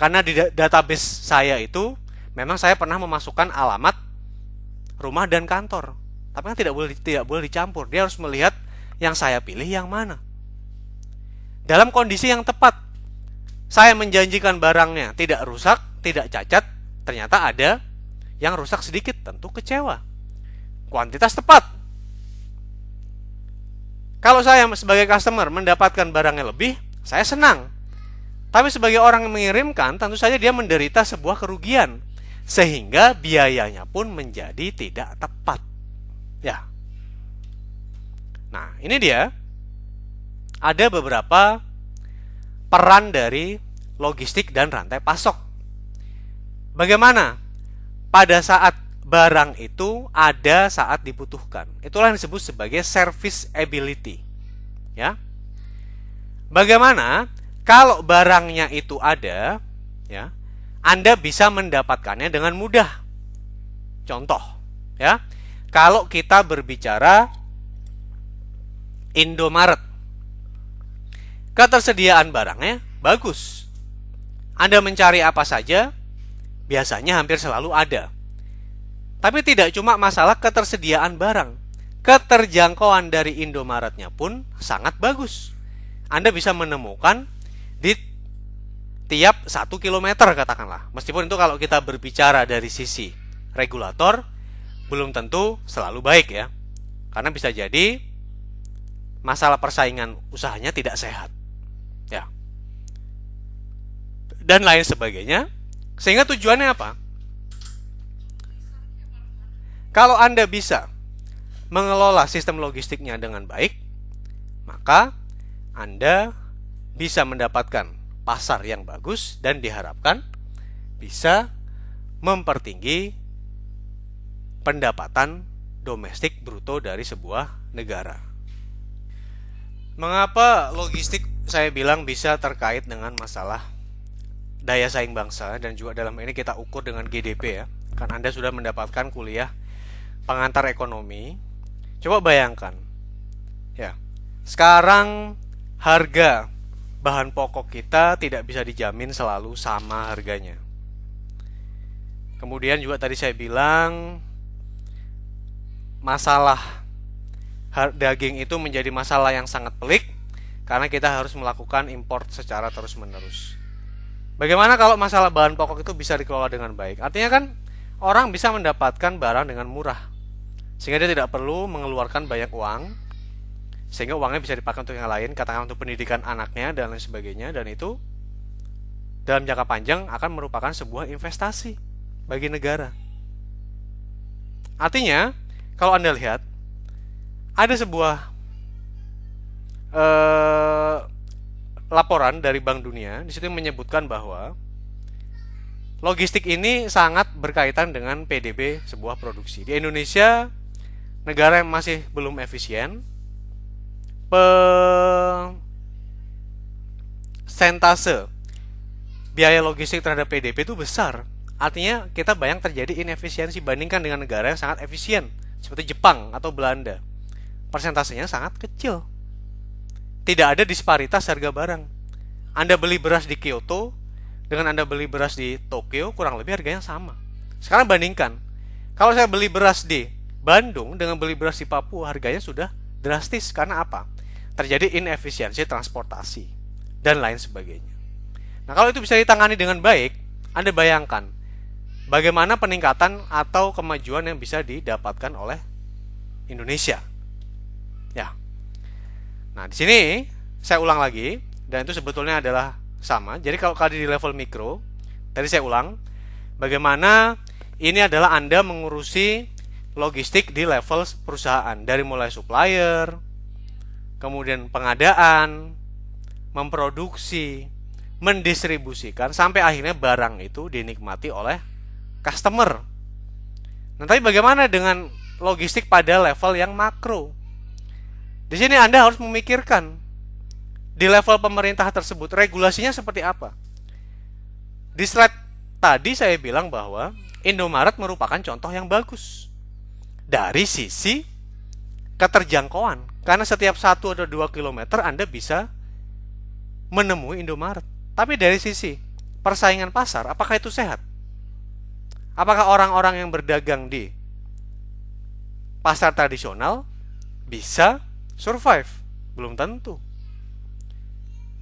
Karena di database saya itu memang saya pernah memasukkan alamat rumah dan kantor. Tapi kan tidak boleh dicampur. Dia harus melihat yang saya pilih yang mana. Dalam kondisi yang tepat, saya menjanjikan barangnya tidak rusak, tidak cacat, ternyata ada yang rusak sedikit, tentu kecewa. Kuantitas tepat. Kalau saya sebagai customer mendapatkan barangnya lebih, saya senang. Tapi sebagai orang yang mengirimkan, tentu saja dia menderita sebuah kerugian, sehingga biayanya pun menjadi tidak tepat. Ya. Nah, ini dia. Ada beberapa peran dari logistik dan rantai pasok. Bagaimana pada saat barang itu ada saat dibutuhkan? Itulah yang disebut sebagai serviceability. Ya. Bagaimana kalau barangnya itu ada, ya, Anda bisa mendapatkannya dengan mudah. Contoh, ya, kalau kita berbicara Indomaret, ketersediaan barangnya bagus. Anda mencari apa saja, biasanya hampir selalu ada. Tapi tidak cuma masalah ketersediaan barang, keterjangkauan dari Indomaretnya pun sangat bagus. Anda bisa menemukan di tiap 1 kilometer katakanlah. Meskipun itu kalau kita berbicara dari sisi regulator belum tentu selalu baik ya. Karena bisa jadi masalah persaingan usahanya tidak sehat. Ya. Dan lain sebagainya. Sehingga tujuannya apa? Kalau Anda bisa mengelola sistem logistiknya dengan baik, maka Anda bisa mendapatkan pasar yang bagus dan diharapkan bisa mempertinggi pendapatan domestik bruto dari sebuah negara. Mengapa logistik saya bilang bisa terkait dengan masalah daya saing bangsa, dan juga dalam ini kita ukur dengan GDP ya. Kan Anda sudah mendapatkan kuliah pengantar ekonomi. Coba bayangkan. Ya. Sekarang harga bahan pokok kita tidak bisa dijamin selalu sama harganya. Kemudian juga tadi saya bilang masalah daging itu menjadi masalah yang sangat pelik karena kita harus melakukan import secara terus-menerus. Bagaimana kalau masalah bahan pokok itu bisa dikelola dengan baik? Artinya kan orang bisa mendapatkan barang dengan murah, sehingga dia tidak perlu mengeluarkan banyak uang, sehingga uangnya bisa dipakai untuk yang lain, katakan untuk pendidikan anaknya dan lain sebagainya, dan itu dalam jangka panjang akan merupakan sebuah investasi bagi negara. Artinya, kalau Anda lihat, ada sebuah laporan dari Bank Dunia, di situ menyebutkan bahwa logistik ini sangat berkaitan dengan PDB sebuah produksi. Di Indonesia, negara yang masih belum efisien, persentase biaya logistik terhadap PDB itu besar. Artinya kita bayang terjadi inefisiensi bandingkan dengan negara yang sangat efisien seperti Jepang atau Belanda. Persentasenya sangat kecil. Tidak ada disparitas harga barang. Anda beli beras di Kyoto dengan Anda beli beras di Tokyo, kurang lebih harganya sama. Sekarang bandingkan. Kalau saya beli beras di Bandung dengan beli beras di Papua, harganya sudah drastis. Karena apa? Terjadi inefisiensi transportasi dan lain sebagainya. Nah, kalau itu bisa ditangani dengan baik, Anda bayangkan bagaimana peningkatan atau kemajuan yang bisa didapatkan oleh Indonesia. Ya. Nah, di sini saya ulang lagi, dan itu sebetulnya adalah sama. Jadi kalau di level mikro, tadi saya ulang, bagaimana ini adalah Anda mengurusi logistik di level perusahaan, dari mulai supplier, kemudian pengadaan, memproduksi, mendistribusikan, sampai akhirnya barang itu dinikmati oleh customer. Nah, tapi bagaimana dengan logistik pada level yang makro? Di sini Anda harus memikirkan di level pemerintah tersebut regulasinya seperti apa. Di slide tadi saya bilang bahwa Indomaret merupakan contoh yang bagus dari sisi keterjangkauan, karena setiap 1 atau 2 kilometer Anda bisa menemui Indomaret. Tapi dari sisi persaingan pasar, apakah itu sehat? Apakah orang-orang yang berdagang di pasar tradisional bisa survive? Belum tentu.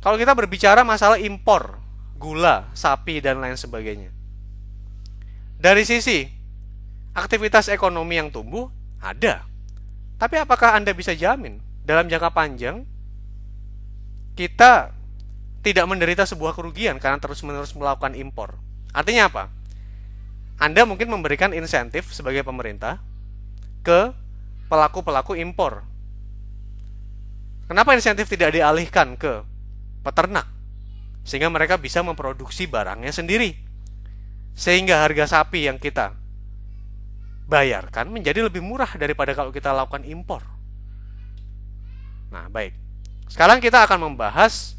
Kalau kita berbicara masalah impor gula, sapi, dan lain sebagainya, dari sisi aktivitas ekonomi yang tumbuh, ada. Tapi apakah Anda bisa jamin dalam jangka panjang kita tidak menderita sebuah kerugian karena terus-menerus melakukan impor? Artinya apa? Anda mungkin memberikan insentif sebagai pemerintah ke pelaku-pelaku impor. Kenapa insentif tidak dialihkan ke peternak? Sehingga mereka bisa memproduksi barangnya sendiri. Sehingga harga sapi yang kita bayarkan menjadi lebih murah daripada kalau kita lakukan impor. Nah, baik. Sekarang kita akan membahas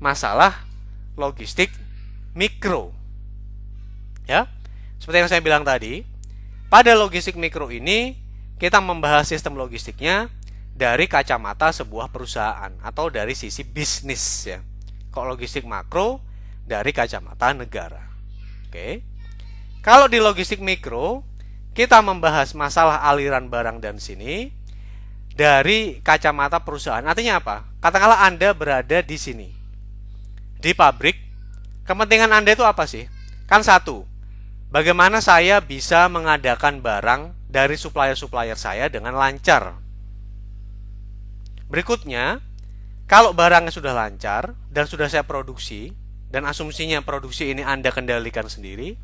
masalah logistik mikro. Ya, seperti yang saya bilang tadi, pada logistik mikro ini kita membahas sistem logistiknya dari kacamata sebuah perusahaan atau dari sisi bisnis ya. Kalau logistik makro dari kacamata negara. Oke. Kalau di logistik mikro kita membahas masalah aliran barang dan sini dari kacamata perusahaan. Artinya apa? Katakanlah Anda berada di sini, di pabrik. Kepentingan Anda itu apa sih? Kan satu, bagaimana saya bisa mengadakan barang dari supplier-supplier saya dengan lancar. Berikutnya, kalau barangnya sudah lancar dan sudah saya produksi, dan asumsinya produksi ini Anda kendalikan sendiri,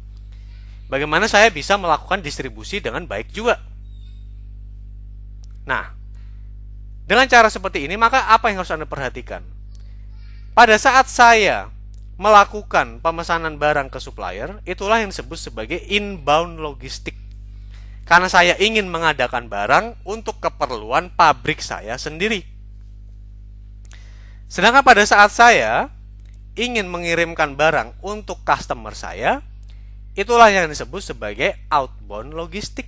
bagaimana saya bisa melakukan distribusi dengan baik juga? Nah, dengan cara seperti ini, maka apa yang harus Anda perhatikan? Pada saat saya melakukan pemesanan barang ke supplier, itulah yang disebut sebagai inbound logistik. Karena saya ingin mengadakan barang untuk keperluan pabrik saya sendiri. Sedangkan pada saat saya ingin mengirimkan barang untuk customer saya, itulah yang disebut sebagai outbound logistik.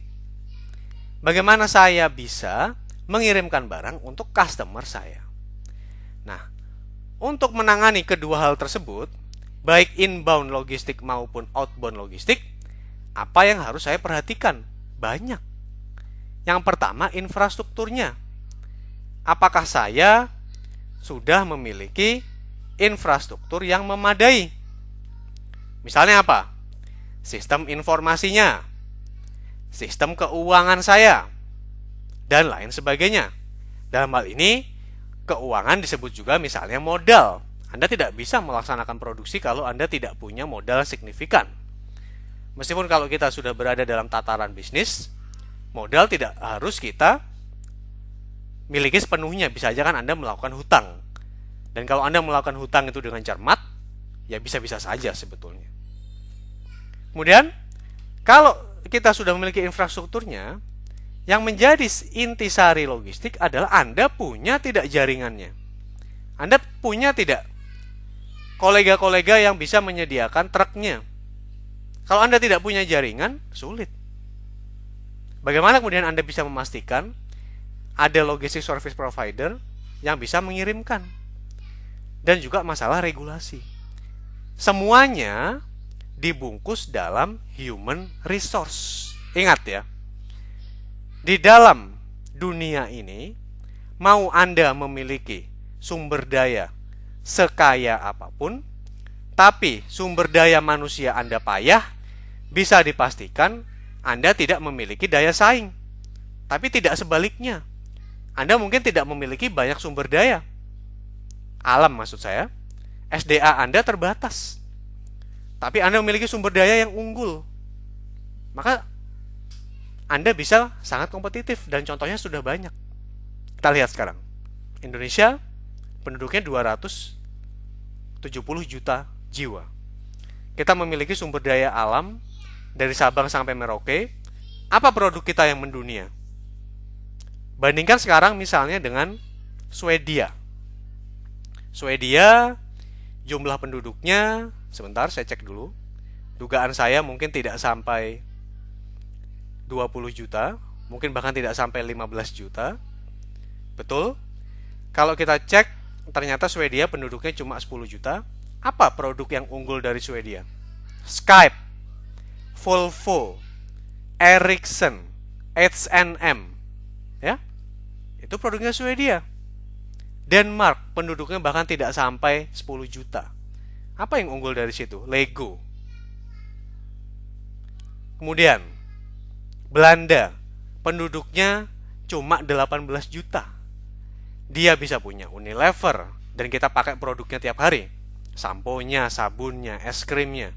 Bagaimana saya bisa mengirimkan barang untuk customer saya? Nah, untuk menangani kedua hal tersebut, baik inbound logistik maupun outbound logistik, apa yang harus saya perhatikan? Banyak. Yang pertama, infrastrukturnya. Apakah saya sudah memiliki infrastruktur yang memadai? Misalnya apa? Sistem informasinya, sistem keuangan saya, dan lain sebagainya. Dalam hal ini, keuangan disebut juga misalnya modal. Anda tidak bisa melaksanakan produksi kalau Anda tidak punya modal signifikan. Meskipun kalau kita sudah berada dalam tataran bisnis, modal tidak harus kita miliki sepenuhnya. Bisa aja kan Anda melakukan hutang. Dan kalau Anda melakukan hutang itu dengan cermat, ya bisa-bisa saja sebetulnya. Kemudian, kalau kita sudah memiliki infrastrukturnya, yang menjadi intisari logistik adalah Anda punya tidak jaringannya. Anda punya tidak kolega-kolega yang bisa menyediakan truknya. Kalau Anda tidak punya jaringan, sulit. Bagaimana kemudian Anda bisa memastikan ada logistik service provider yang bisa mengirimkan? Dan juga masalah regulasi. Semuanya dibungkus dalam human resource. Ingat ya, di dalam dunia ini, mau Anda memiliki sumber daya sekaya apapun, tapi sumber daya manusia Anda payah, bisa dipastikan Anda tidak memiliki daya saing. Tapi tidak sebaliknya. Anda mungkin tidak memiliki banyak sumber daya. Alam maksud saya. SDA Anda terbatas. Tapi Anda memiliki sumber daya yang unggul. Maka Anda bisa sangat kompetitif dan contohnya sudah banyak. Kita lihat sekarang. Indonesia penduduknya 270 juta jiwa. Kita memiliki sumber daya alam dari Sabang sampai Merauke. Apa produk kita yang mendunia? Bandingkan sekarang misalnya dengan Swedia. Swedia, jumlah penduduknya, sebentar saya cek dulu. Dugaan saya mungkin tidak sampai 20 juta, mungkin bahkan tidak sampai 15 juta. Betul? Kalau kita cek, ternyata Swedia penduduknya cuma 10 juta. Apa produk yang unggul dari Swedia? Skype, Volvo, Ericsson, H&M. Ya? Itu produknya Swedia. Denmark, penduduknya bahkan tidak sampai 10 juta. Apa yang unggul dari situ? Lego. Kemudian, Belanda, penduduknya cuma 18 juta. Dia bisa punya Unilever, dan kita pakai produknya tiap hari. Samponya, sabunnya, es krimnya.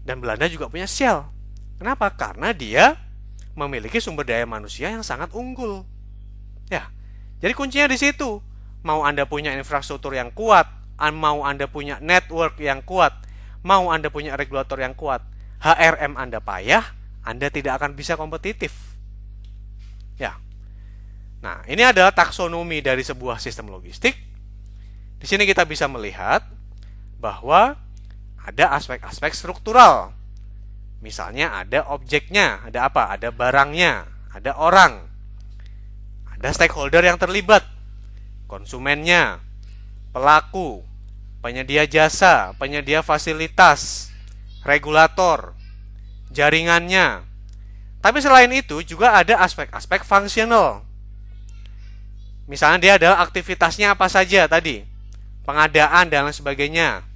Dan Belanda juga punya Shell. Kenapa? Karena dia memiliki sumber daya manusia yang sangat unggul. Ya, jadi kuncinya di situ. Mau Anda punya infrastruktur yang kuat, mau Anda punya network yang kuat, mau Anda punya regulator yang kuat, HRM Anda payah, Anda tidak akan bisa kompetitif. Ya. Nah, ini adalah taksonomi dari sebuah sistem logistik. Di sini kita bisa melihat bahwa ada aspek-aspek struktural. Misalnya ada objeknya, ada apa? Ada barangnya, ada orang, ada stakeholder yang terlibat, konsumennya, pelaku, penyedia jasa, penyedia fasilitas, regulator, jaringannya. Tapi selain itu juga ada aspek-aspek fungsional. Misalnya dia adalah aktivitasnya apa saja tadi, pengadaan dan lain sebagainya,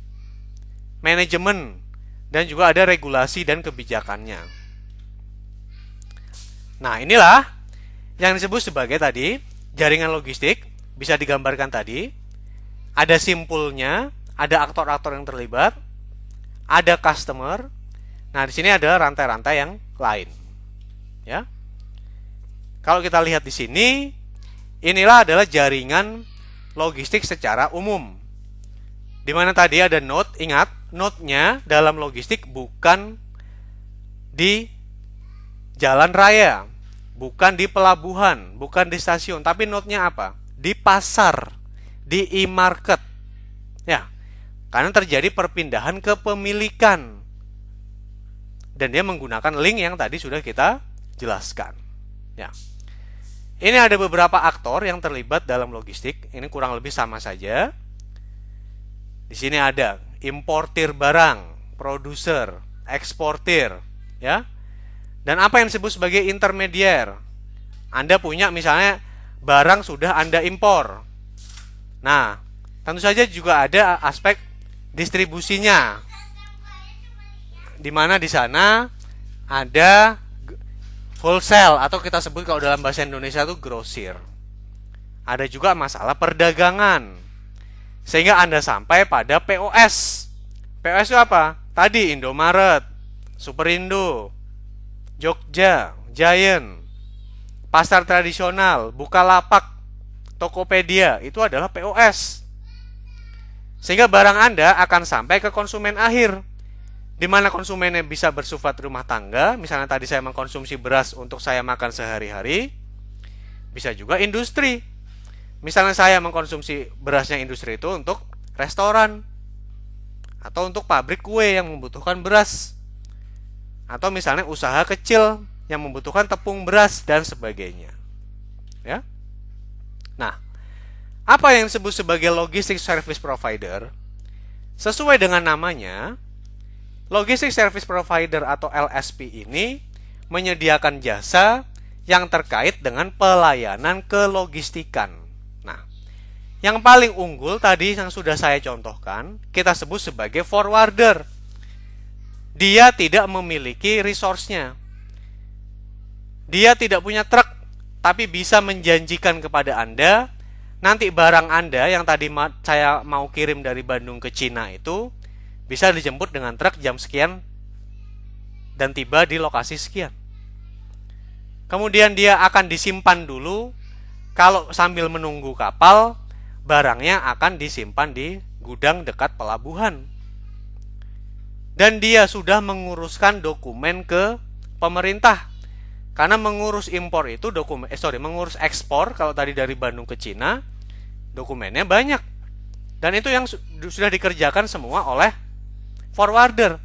manajemen, dan juga ada regulasi dan kebijakannya. Nah, inilah yang disebut sebagai tadi jaringan logistik. Bisa digambarkan tadi, ada simpulnya, ada aktor-aktor yang terlibat, ada customer. Nah, di sini ada rantai-rantai yang lain. Ya. Kalau kita lihat di sini, inilah adalah jaringan logistik secara umum. Di mana tadi ada node, ingat, node-nya dalam logistik bukan di jalan raya, bukan di pelabuhan, bukan di stasiun, tapi node-nya apa? Di pasar, di e-market. Ya, karena terjadi perpindahan kepemilikan. Dan dia menggunakan link yang tadi sudah kita jelaskan. Ya. Ini ada beberapa aktor yang terlibat dalam logistik. Ini kurang lebih sama saja. Di sini ada importir barang, produser, eksportir, ya. Dan apa yang disebut sebagai intermedier? Anda punya misalnya barang sudah Anda impor. Nah, tentu saja juga ada aspek distribusinya. Di mana di sana ada wholesale atau kita sebut kalau dalam bahasa Indonesia itu grosir. Ada juga masalah perdagangan. Sehingga Anda sampai pada POS. POS itu apa? Tadi Indomaret, Superindo, Jogja, Giant, pasar tradisional, Bukalapak, Tokopedia, itu adalah POS. Sehingga barang Anda akan sampai ke konsumen akhir, di mana konsumennya bisa bersifat rumah tangga. Misalnya tadi saya mengkonsumsi beras untuk saya makan sehari-hari. Bisa juga industri. Misalnya saya mengkonsumsi berasnya industri itu untuk restoran, atau untuk pabrik kue yang membutuhkan beras, atau misalnya usaha kecil yang membutuhkan tepung beras dan sebagainya. Ya. Nah, apa yang disebut sebagai logistic service provider? Sesuai dengan namanya, logistic service provider atau LSP ini menyediakan jasa yang terkait dengan pelayanan kelogistikan. Nah, yang paling unggul tadi yang sudah saya contohkan, kita sebut sebagai forwarder. Dia tidak memiliki resource-nya. Dia tidak punya truk, tapi bisa menjanjikan kepada Anda, nanti barang Anda yang tadi saya mau kirim dari Bandung ke Cina itu bisa dijemput dengan truk jam sekian dan tiba di lokasi sekian. Kemudian dia akan disimpan dulu. Kalau sambil menunggu kapal, barangnya akan disimpan di gudang dekat pelabuhan. Dan dia sudah menguruskan dokumen ke pemerintah. Karena mengurus impor itu mengurus ekspor kalau tadi dari Bandung ke Cina, dokumennya banyak. Dan itu yang sudah dikerjakan semua oleh forwarder.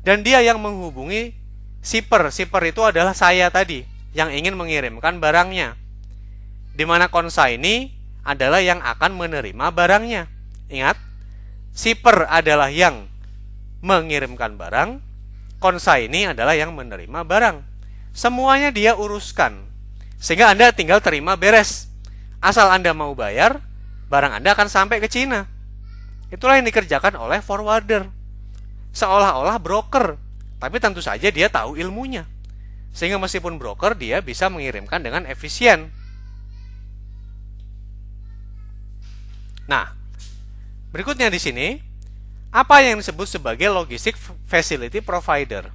Dan dia yang menghubungi shipper. Shipper itu adalah saya tadi yang ingin mengirimkan barangnya. Di mana consignee adalah yang akan menerima barangnya. Ingat, shipper adalah yang mengirimkan barang, consignee adalah yang menerima barang. Semuanya dia uruskan. Sehingga Anda tinggal terima beres. Asal Anda mau bayar, barang Anda akan sampai ke Cina. Itulah yang dikerjakan oleh forwarder. Seolah-olah broker, tapi tentu saja dia tahu ilmunya. Sehingga meskipun broker, dia bisa mengirimkan dengan efisien. Nah, berikutnya di sini, apa yang disebut sebagai logistic facility provider?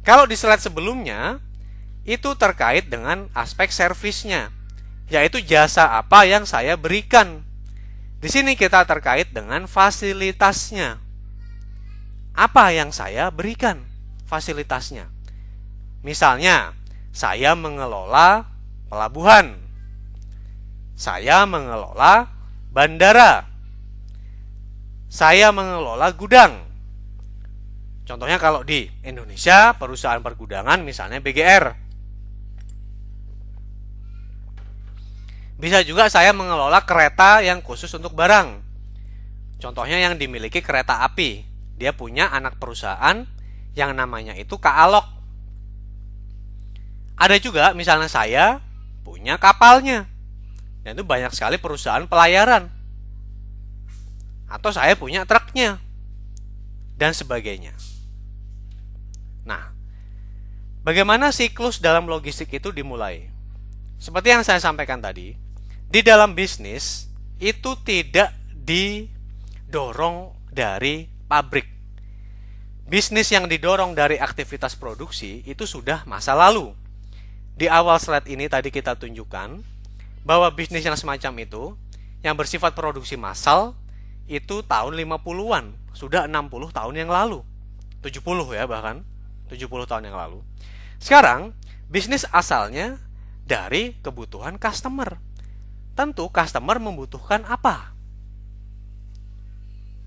Kalau di slide sebelumnya, itu terkait dengan aspek servisnya, yaitu jasa apa yang saya berikan. Di sini kita terkait dengan fasilitasnya. Apa yang saya berikan? Fasilitasnya. Misalnya, saya mengelola pelabuhan. Saya mengelola bandara. Saya mengelola gudang. Contohnya kalau di Indonesia, perusahaan pergudangan misalnya BGR. Bisa juga saya mengelola kereta yang khusus untuk barang. Contohnya yang dimiliki kereta api. Dia punya anak perusahaan yang namanya itu Kaalok. Ada juga misalnya saya punya kapalnya. Dan itu banyak sekali perusahaan pelayaran. Atau saya punya truknya. Dan sebagainya. Nah, bagaimana siklus dalam logistik itu dimulai? Seperti yang saya sampaikan tadi, di dalam bisnis itu tidak didorong dari pabrik. Bisnis yang didorong dari aktivitas produksi itu sudah masa lalu. Di awal slide ini tadi kita tunjukkan bahwa bisnis yang semacam itu yang bersifat produksi massal itu tahun 50-an, sudah 60 tahun yang lalu. 70 ya bahkan, 70 tahun yang lalu. Sekarang, bisnis asalnya dari kebutuhan customer. Tentu customer membutuhkan apa?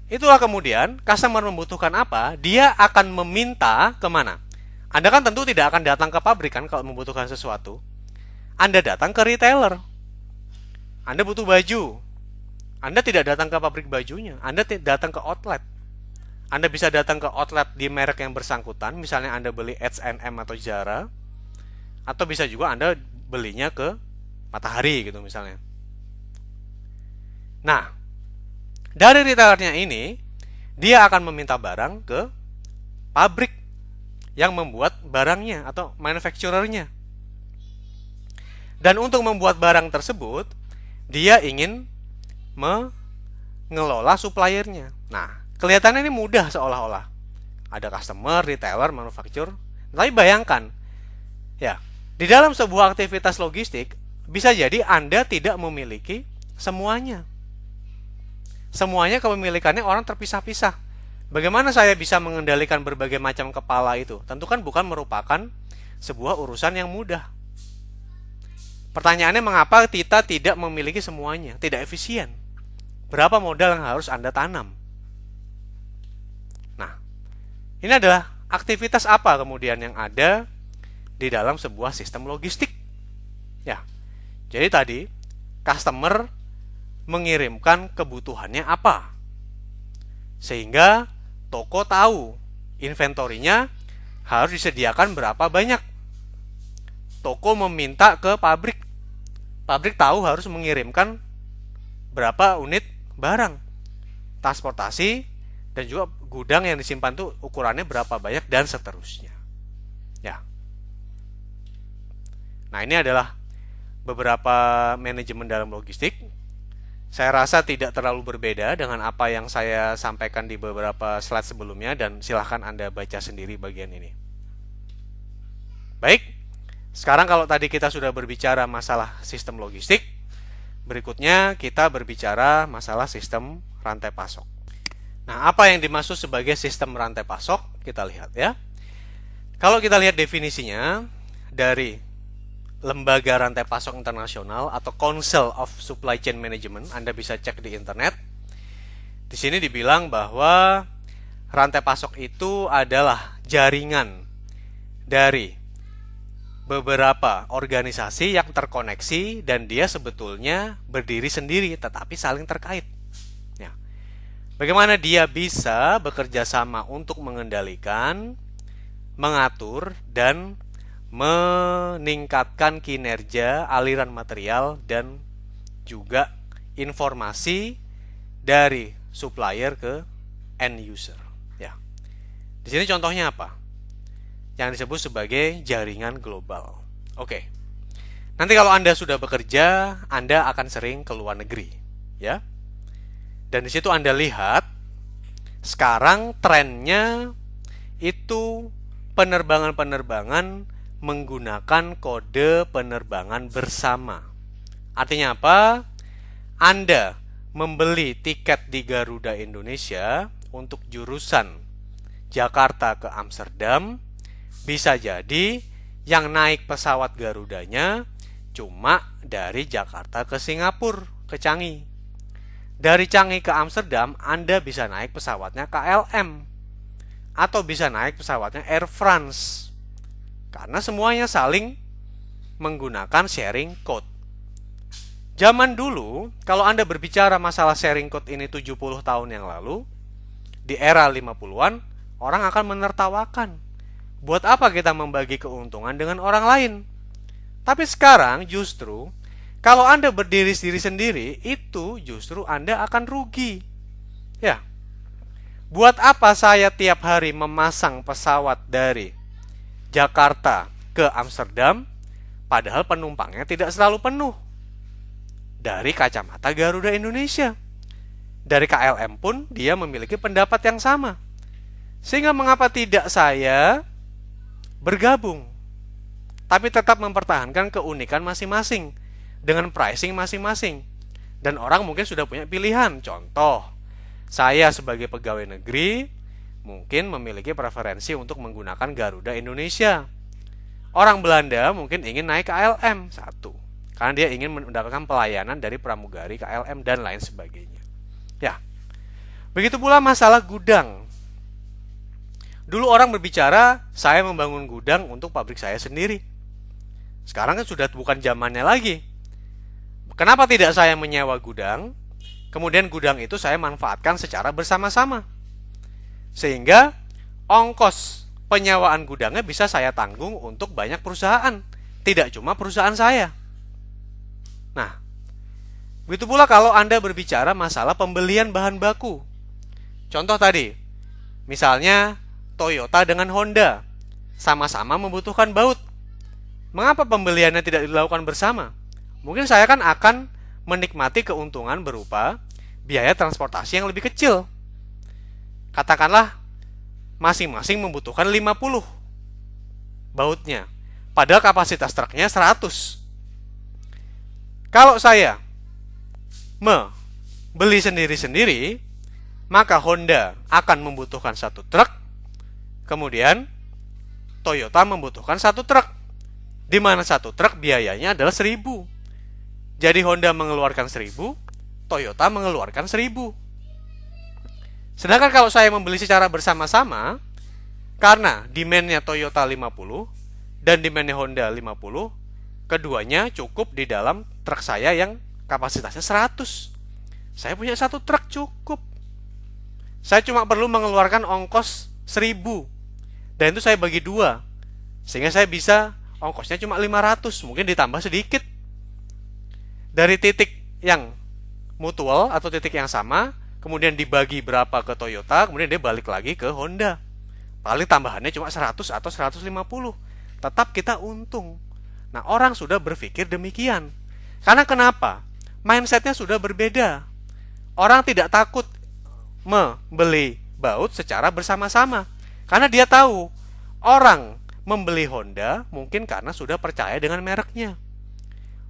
Itulah kemudian, customer membutuhkan apa, dia akan meminta kemana? Anda kan tentu tidak akan datang ke pabrik kan kalau membutuhkan sesuatu. Anda datang ke retailer. Anda butuh baju. Anda tidak datang ke pabrik bajunya. Anda datang ke outlet. Anda bisa datang ke outlet di merek yang bersangkutan. Misalnya Anda beli H&M atau Zara. Atau bisa juga Anda belinya ke Matahari gitu misalnya. Nah, dari retailernya ini, dia akan meminta barang ke pabrik yang membuat barangnya atau manufacturernya. Dan untuk membuat barang tersebut, dia ingin mengelola suppliernya. Nah, kelihatannya ini mudah seolah-olah. Ada customer, retailer, manufacturer. Tapi bayangkan, ya, di dalam sebuah aktivitas logistik, bisa jadi Anda tidak memiliki semuanya. Semuanya kepemilikannya orang terpisah-pisah. Bagaimana saya bisa mengendalikan berbagai macam kepala itu? Tentu kan bukan merupakan sebuah urusan yang mudah. Pertanyaannya mengapa kita tidak memiliki semuanya? Tidak efisien. Berapa modal yang harus Anda tanam? Nah, ini adalah aktivitas apa kemudian yang ada di dalam sebuah sistem logistik? Ya, jadi tadi customer mengirimkan kebutuhannya apa, sehingga toko tahu inventorinya harus disediakan berapa banyak. Toko meminta ke pabrik, pabrik tahu harus mengirimkan berapa unit barang, transportasi, dan juga gudang yang disimpan tuh ukurannya berapa banyak dan seterusnya. Ya. Nah, ini adalah beberapa manajemen dalam logistik. Saya rasa tidak terlalu berbeda dengan apa yang saya sampaikan di beberapa slide sebelumnya dan silahkan Anda baca sendiri bagian ini. Baik, sekarang kalau tadi kita sudah berbicara masalah sistem logistik, berikutnya kita berbicara masalah sistem rantai pasok. Nah, apa yang dimaksud sebagai sistem rantai pasok? Kita lihat ya. Kalau kita lihat definisinya dari Lembaga Rantai Pasok Internasional atau Council of Supply Chain Management. Anda bisa cek di internet. Di sini dibilang bahwa rantai pasok itu adalah jaringan dari beberapa organisasi yang terkoneksi dan dia sebetulnya berdiri sendiri tetapi saling terkait. Ya. Bagaimana dia bisa bekerja sama untuk mengendalikan, mengatur, dan meningkatkan kinerja aliran material dan juga informasi dari supplier ke end user. Ya. Di sini contohnya apa? Yang disebut sebagai jaringan global. Oke. Nanti kalau Anda sudah bekerja, Anda akan sering ke luar negeri, ya. Dan di situ Anda lihat sekarang trennya itu penerbangan-penerbangan menggunakan kode penerbangan bersama. Artinya apa? Anda membeli tiket di Garuda Indonesia untuk jurusan Jakarta ke Amsterdam, bisa jadi yang naik pesawat Garudanya cuma dari Jakarta ke Singapura, ke Changi. Dari Changi ke Amsterdam, Anda bisa naik pesawatnya KLM atau bisa naik pesawatnya Air France. Karena semuanya saling menggunakan sharing code. Zaman dulu, kalau Anda berbicara masalah sharing code ini 70 tahun yang lalu, di era 50-an, orang akan menertawakan. Buat apa kita membagi keuntungan dengan orang lain? Tapi sekarang justru, kalau Anda berdiri sendiri, itu justru Anda akan rugi. Ya, buat apa saya tiap hari memasang pesawat dari Jakarta ke Amsterdam, padahal penumpangnya tidak selalu penuh? Dari kacamata Garuda Indonesia, dari KLM pun dia memiliki pendapat yang sama. Sehingga mengapa tidak saya bergabung, tapi tetap mempertahankan keunikan masing-masing dengan pricing masing-masing. Dan orang mungkin sudah punya pilihan. Contoh, saya sebagai pegawai negeri mungkin memiliki preferensi untuk menggunakan Garuda Indonesia. Orang Belanda mungkin ingin naik KLM satu, karena dia ingin mendapatkan pelayanan dari pramugari KLM dan lain sebagainya. Ya, begitu pula masalah gudang. Dulu orang berbicara, saya membangun gudang untuk pabrik saya sendiri. Sekarang kan sudah bukan zamannya lagi. Kenapa tidak saya menyewa gudang, kemudian gudang itu saya manfaatkan secara bersama-sama? Sehingga ongkos penyewaan gudangnya bisa saya tanggung untuk banyak perusahaan, tidak cuma perusahaan saya. Nah, begitu pula kalau Anda berbicara masalah pembelian bahan baku. Contoh tadi, misalnya Toyota dengan Honda sama-sama membutuhkan baut. Mengapa pembeliannya tidak dilakukan bersama? Mungkin saya kan akan menikmati keuntungan berupa biaya transportasi yang lebih kecil. Katakanlah masing-masing membutuhkan 50 bautnya, padahal kapasitas truknya 100. Kalau saya membeli sendiri-sendiri, maka Honda akan membutuhkan satu truk, kemudian Toyota membutuhkan satu truk, di mana satu truk biayanya adalah 1.000. Jadi Honda mengeluarkan 1.000, Toyota mengeluarkan 1.000. Sedangkan kalau saya membeli secara bersama-sama, karena demand-nya Toyota 50 dan demand-nya Honda 50, keduanya cukup di dalam truk saya yang kapasitasnya 100. Saya punya satu truk cukup. Saya cuma perlu mengeluarkan ongkos 1.000. Dan itu saya bagi dua. Sehingga saya bisa ongkosnya cuma 500, mungkin ditambah sedikit. Dari titik yang mutual atau titik yang sama, kemudian dibagi berapa ke Toyota, kemudian dia balik lagi ke Honda. Paling tambahannya cuma 100 atau 150. Tetap kita untung. Nah, orang sudah berpikir demikian. Karena kenapa? Mindsetnya sudah berbeda. Orang tidak takut membeli baut secara bersama-sama. Karena dia tahu, orang membeli Honda mungkin karena sudah percaya dengan mereknya.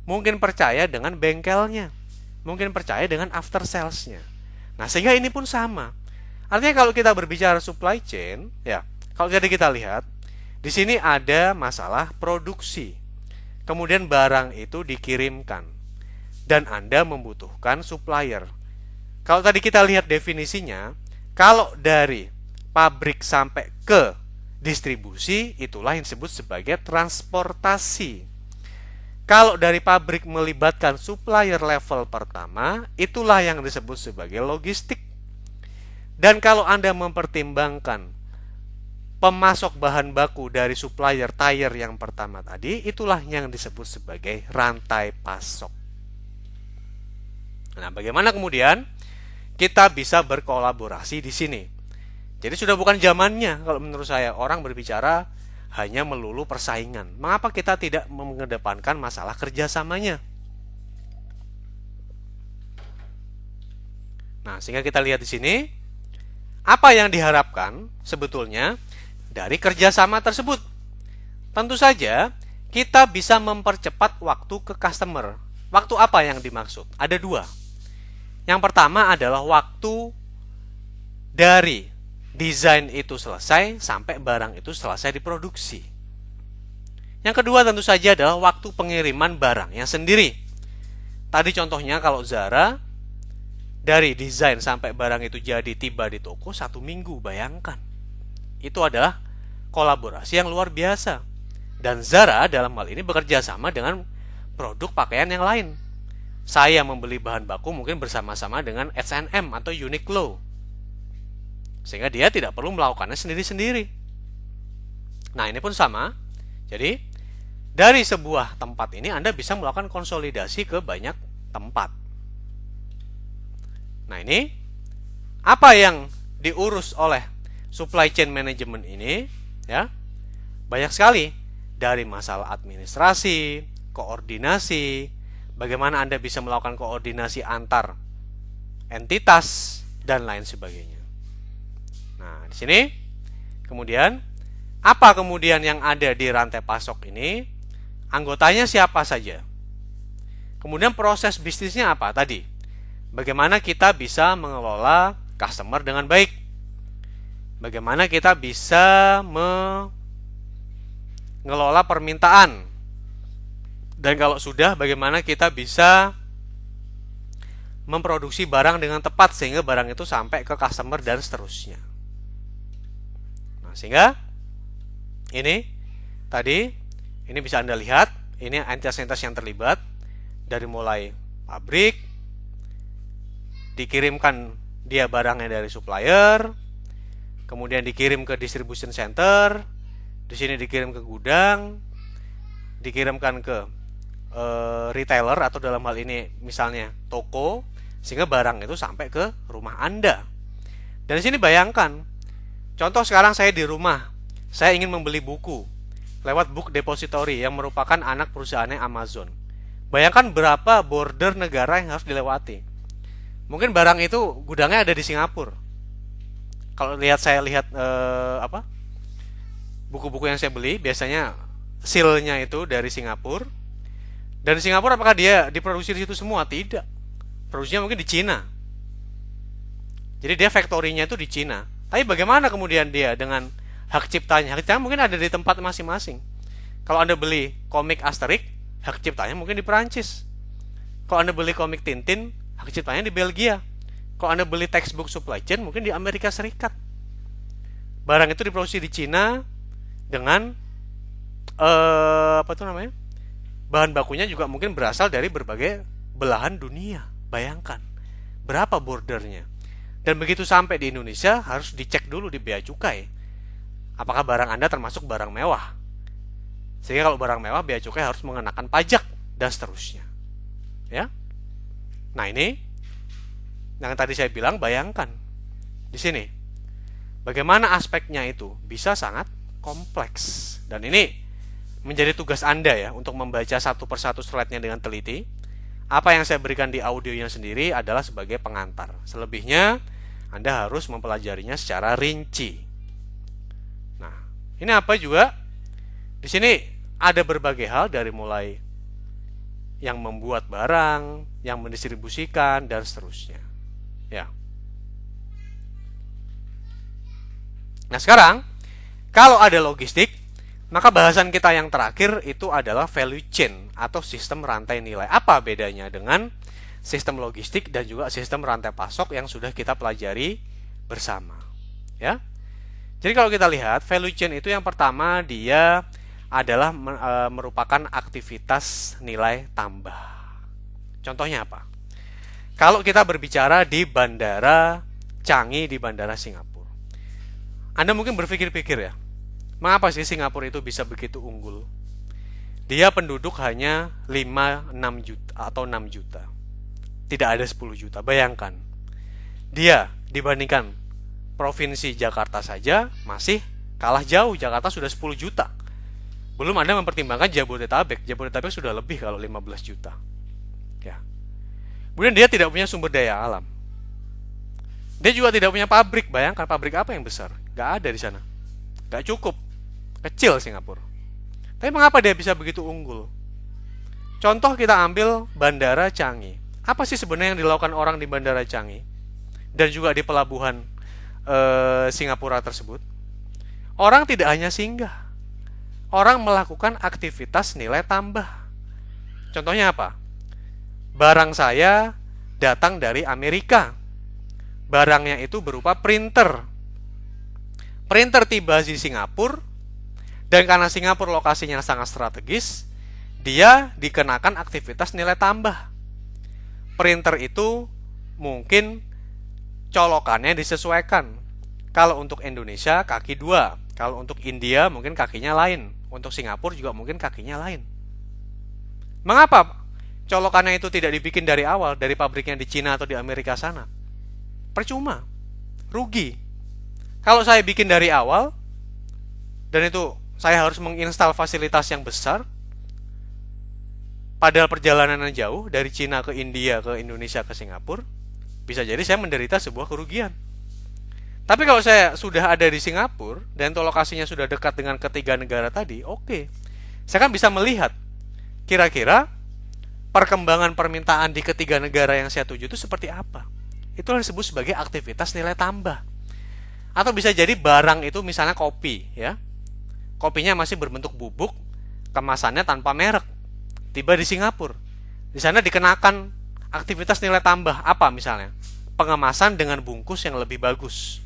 Mungkin percaya dengan bengkelnya. Mungkin percaya dengan after sales-nya. Nah, sehingga ini pun sama. Artinya kalau kita berbicara supply chain, ya, kalau jadi kita lihat, di sini ada masalah produksi. kemudian barang itu dikirimkan, dan Anda membutuhkan supplier. Kalau tadi kita lihat definisinya, kalau dari pabrik sampai ke distribusi, itulah yang disebut sebagai transportasi. Kalau dari pabrik melibatkan supplier level pertama, itulah yang disebut sebagai logistik. Dan kalau Anda mempertimbangkan pemasok bahan baku dari supplier tire yang pertama tadi, itulah yang disebut sebagai rantai pasok. Nah, bagaimana kemudian kita bisa berkolaborasi di sini? Jadi sudah bukan zamannya kalau menurut saya orang berbicara hanya melulu persaingan. Mengapa kita tidak mengedepankan masalah kerjasamanya? Nah, sehingga kita lihat di sini apa yang diharapkan sebetulnya dari kerjasama tersebut. Tentu saja kita bisa mempercepat waktu ke customer. Waktu apa yang dimaksud? Ada dua. Yang pertama adalah waktu dari desain itu selesai sampai barang itu selesai diproduksi. Yang kedua tentu saja adalah waktu pengiriman barangnya sendiri. Tadi contohnya kalau Zara, dari desain sampai barang itu jadi tiba di toko 1 minggu, bayangkan. Itu adalah kolaborasi yang luar biasa. Dan Zara dalam hal ini bekerja sama dengan produk pakaian yang lain. Saya membeli bahan baku mungkin bersama-sama dengan H&M atau Uniqlo, sehingga dia tidak perlu melakukannya sendiri-sendiri. Nah, ini pun sama. Jadi, dari sebuah tempat ini Anda bisa melakukan konsolidasi ke banyak tempat. Nah, ini apa yang diurus oleh supply chain management ini, ya? Banyak sekali, dari masalah administrasi, koordinasi, bagaimana Anda bisa melakukan koordinasi antar entitas dan lain sebagainya. Nah, di sini kemudian apa kemudian yang ada di rantai pasok ini? Anggotanya siapa saja? Kemudian proses bisnisnya apa tadi? Bagaimana kita bisa mengelola customer dengan baik? Bagaimana kita bisa mengelola permintaan? Dan kalau sudah, bagaimana kita bisa memproduksi barang dengan tepat sehingga barang itu sampai ke customer dan seterusnya. Nah, sehingga ini tadi, ini bisa Anda lihat, ini entitas-entitas yang terlibat dari mulai pabrik, dikirimkan dia barangnya dari supplier, kemudian dikirim ke distribution center, di sini dikirim ke gudang, dikirimkan ke retailer atau dalam hal ini misalnya toko, sehingga barang itu sampai ke rumah Anda. Dan di sini bayangkan, contoh sekarang saya di rumah, saya ingin membeli buku lewat Book Depository yang merupakan anak perusahaannya Amazon. Bayangkan berapa border negara yang harus dilewati. Mungkin barang itu gudangnya ada di Singapura. Kalau saya lihat buku-buku yang saya beli, biasanya seal-nya itu dari Singapura. Dan di Singapura apakah dia diproduksi di situ semua? Tidak. Produksinya mungkin di Cina. Jadi dia factory-nya itu di Cina. Tapi bagaimana kemudian dia dengan hak ciptanya? Hak ciptanya mungkin ada di tempat masing-masing. Kalau Anda beli komik Asterix, hak ciptanya mungkin di Perancis. Kalau Anda beli komik Tintin, hak ciptanya di Belgia. Kalau Anda beli textbook supply chain, mungkin di Amerika Serikat. Barang itu diproduksi di Cina dengan bahan bakunya juga mungkin berasal dari berbagai belahan dunia. Bayangkan berapa bordernya. Dan begitu sampai di Indonesia harus dicek dulu di bea cukai, apakah barang Anda termasuk barang mewah. Sehingga kalau barang mewah, bea cukai harus mengenakan pajak dan seterusnya. Ya. Nah, ini yang tadi saya bilang, bayangkan di sini bagaimana aspeknya itu bisa sangat kompleks. Dan ini menjadi tugas Anda ya untuk membaca satu persatu slide-nya dengan teliti. Apa yang saya berikan di audionya sendiri adalah sebagai pengantar. Selebihnya Anda harus mempelajarinya secara rinci. Nah, ini apa juga? Di sini ada berbagai hal, dari mulai yang membuat barang, yang mendistribusikan dan seterusnya. Ya. Nah, sekarang kalau ada logistik, Maka bahasan kita yang terakhir itu adalah value chain atau sistem rantai nilai. Apa bedanya dengan sistem logistik dan juga sistem rantai pasok yang sudah kita pelajari bersama, ya. Jadi kalau kita lihat value chain itu yang pertama dia adalah merupakan aktivitas nilai tambah. Contohnya apa? Kalau kita berbicara di Bandara Changi di Bandara Singapura, Anda mungkin berpikir-pikir ya, mengapa sih Singapura itu bisa begitu unggul? Dia penduduk hanya 5-6 juta atau 6 juta. Tidak ada 10 juta. Bayangkan. Dia dibandingkan provinsi Jakarta saja masih kalah jauh. Jakarta sudah 10 juta. Belum Anda mempertimbangkan Jabodetabek. Jabodetabek sudah lebih kalau 15 juta. Ya. Kemudian dia tidak punya sumber daya alam. Dia juga tidak punya pabrik. Bayangkan pabrik apa yang besar? Gak ada di sana. Gak cukup. Kecil Singapura. Tapi mengapa dia bisa begitu unggul? Contoh kita ambil Bandara Changi. Apa sih sebenarnya yang dilakukan orang di Bandara Changi dan juga di pelabuhan Singapura tersebut? Orang tidak hanya singgah. Orang melakukan aktivitas nilai tambah. Contohnya apa? Barang saya datang dari Amerika. Barangnya itu berupa printer. Printer tiba di Singapura. Dan karena Singapura lokasinya sangat strategis, dia dikenakan aktivitas nilai tambah. Printer itu mungkin colokannya disesuaikan. Kalau untuk Indonesia kaki 2, kalau untuk India mungkin kakinya lain, untuk Singapura juga mungkin kakinya lain. Mengapa colokannya itu tidak dibikin dari awal, dari pabriknya di Cina atau di Amerika sana? Percuma, rugi. Kalau saya bikin dari awal, dan itu saya harus menginstal fasilitas yang besar, padahal perjalanannya jauh dari Cina ke India, ke Indonesia, ke Singapura, bisa jadi saya menderita sebuah kerugian. Tapi kalau saya sudah ada di Singapura dan lokasinya sudah dekat dengan ketiga negara tadi, oke. Saya kan bisa melihat kira-kira perkembangan permintaan di ketiga negara yang saya tuju itu seperti apa. Itulah disebut sebagai aktivitas nilai tambah. Atau bisa jadi barang itu misalnya kopi, ya. Kopinya masih berbentuk bubuk, kemasannya tanpa merek. Tiba di Singapura. Di sana dikenakan aktivitas nilai tambah apa misalnya? Pengemasan dengan bungkus yang lebih bagus.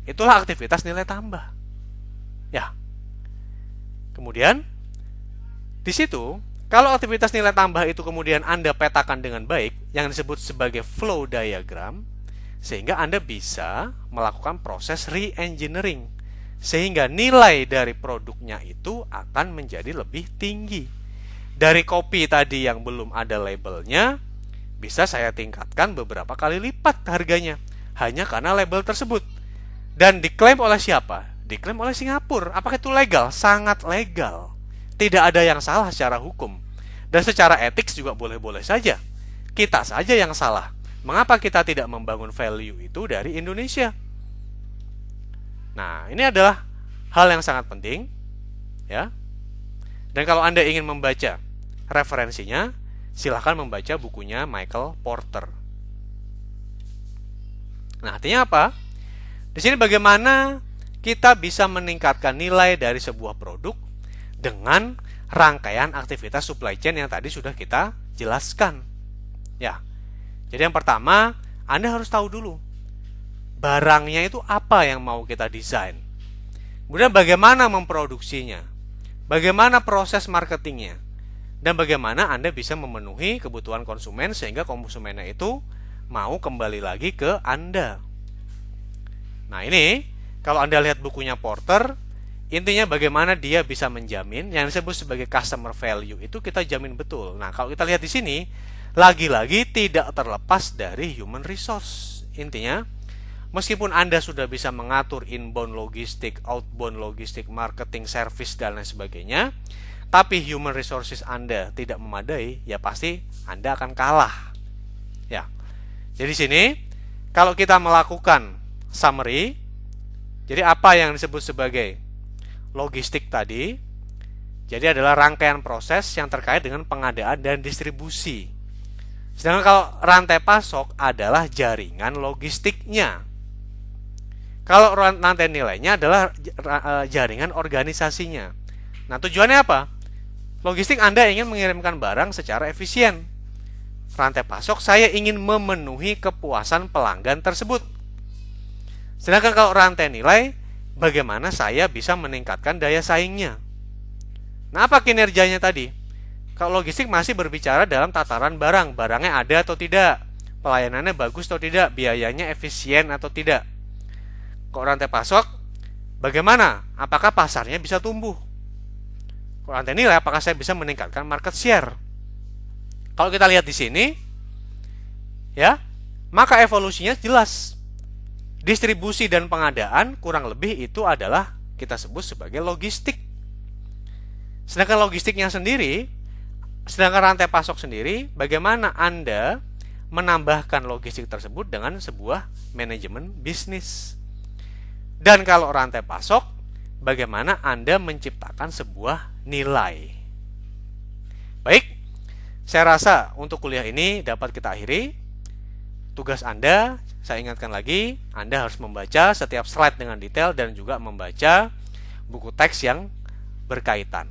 Itulah aktivitas nilai tambah. Ya. Kemudian di situ, kalau aktivitas nilai tambah itu kemudian Anda petakan dengan baik, yang disebut sebagai flow diagram, sehingga Anda bisa melakukan proses re-engineering, sehingga nilai dari produknya itu akan menjadi lebih tinggi. Dari kopi tadi yang belum ada labelnya, bisa saya tingkatkan beberapa kali lipat harganya, hanya karena label tersebut. Dan diklaim oleh siapa? Diklaim oleh Singapura. Apakah itu legal? Sangat legal. Tidak ada yang salah secara hukum. Dan secara etik juga boleh-boleh saja. Kita saja yang salah. Mengapa kita tidak membangun value itu dari Indonesia? Nah, ini adalah hal yang sangat penting, ya. Dan kalau Anda ingin membaca referensinya, silahkan membaca bukunya Michael Porter. Nah, artinya apa? Di sini bagaimana kita bisa meningkatkan nilai dari sebuah produk dengan rangkaian aktivitas supply chain yang tadi sudah kita jelaskan. Ya. Jadi yang pertama, Anda harus tahu dulu barangnya itu apa yang mau kita desain. Kemudian bagaimana memproduksinya, bagaimana proses marketingnya, dan bagaimana Anda bisa memenuhi kebutuhan konsumen sehingga konsumennya itu mau kembali lagi ke Anda. Nah ini, kalau Anda lihat bukunya Porter, intinya bagaimana dia bisa menjamin yang disebut sebagai customer value itu kita jamin betul. Nah kalau kita lihat di sini, lagi-lagi tidak terlepas dari human resource. Intinya, meskipun Anda sudah bisa mengatur inbound logistik, outbound logistik, marketing, service, dan lain sebagainya, tapi human resources Anda tidak memadai, ya pasti Anda akan kalah. Ya. Jadi sini, kalau kita melakukan summary, jadi apa yang disebut sebagai logistik tadi, jadi adalah rangkaian proses yang terkait dengan pengadaan dan distribusi. Sedangkan kalau rantai pasok adalah jaringan logistiknya. Kalau rantai nilainya adalah jaringan organisasinya. Nah, tujuannya apa? Logistik Anda ingin mengirimkan barang secara efisien. Rantai pasok saya ingin memenuhi kepuasan pelanggan tersebut. Sedangkan kalau rantai nilai, bagaimana saya bisa meningkatkan daya saingnya? Nah, apa kinerjanya tadi? Kalau logistik masih berbicara dalam tataran barang, barangnya ada atau tidak, pelayanannya bagus atau tidak, biayanya efisien atau tidak. Kalau rantai pasok, bagaimana? Apakah pasarnya bisa tumbuh? Kalau rantai nilai, apakah saya bisa meningkatkan market share? Kalau kita lihat di sini, ya, maka evolusinya jelas. Distribusi dan pengadaan kurang lebih itu adalah kita sebut sebagai logistik. Sedangkan logistiknya sendiri, sedangkan rantai pasok sendiri, bagaimana Anda menambahkan logistik tersebut dengan sebuah manajemen bisnis. Dan kalau rantai pasok, bagaimana Anda menciptakan sebuah nilai. Baik, saya rasa untuk kuliah ini dapat kita akhiri. Tugas Anda, saya ingatkan lagi, Anda harus membaca setiap slide dengan detail dan juga membaca buku teks yang berkaitan.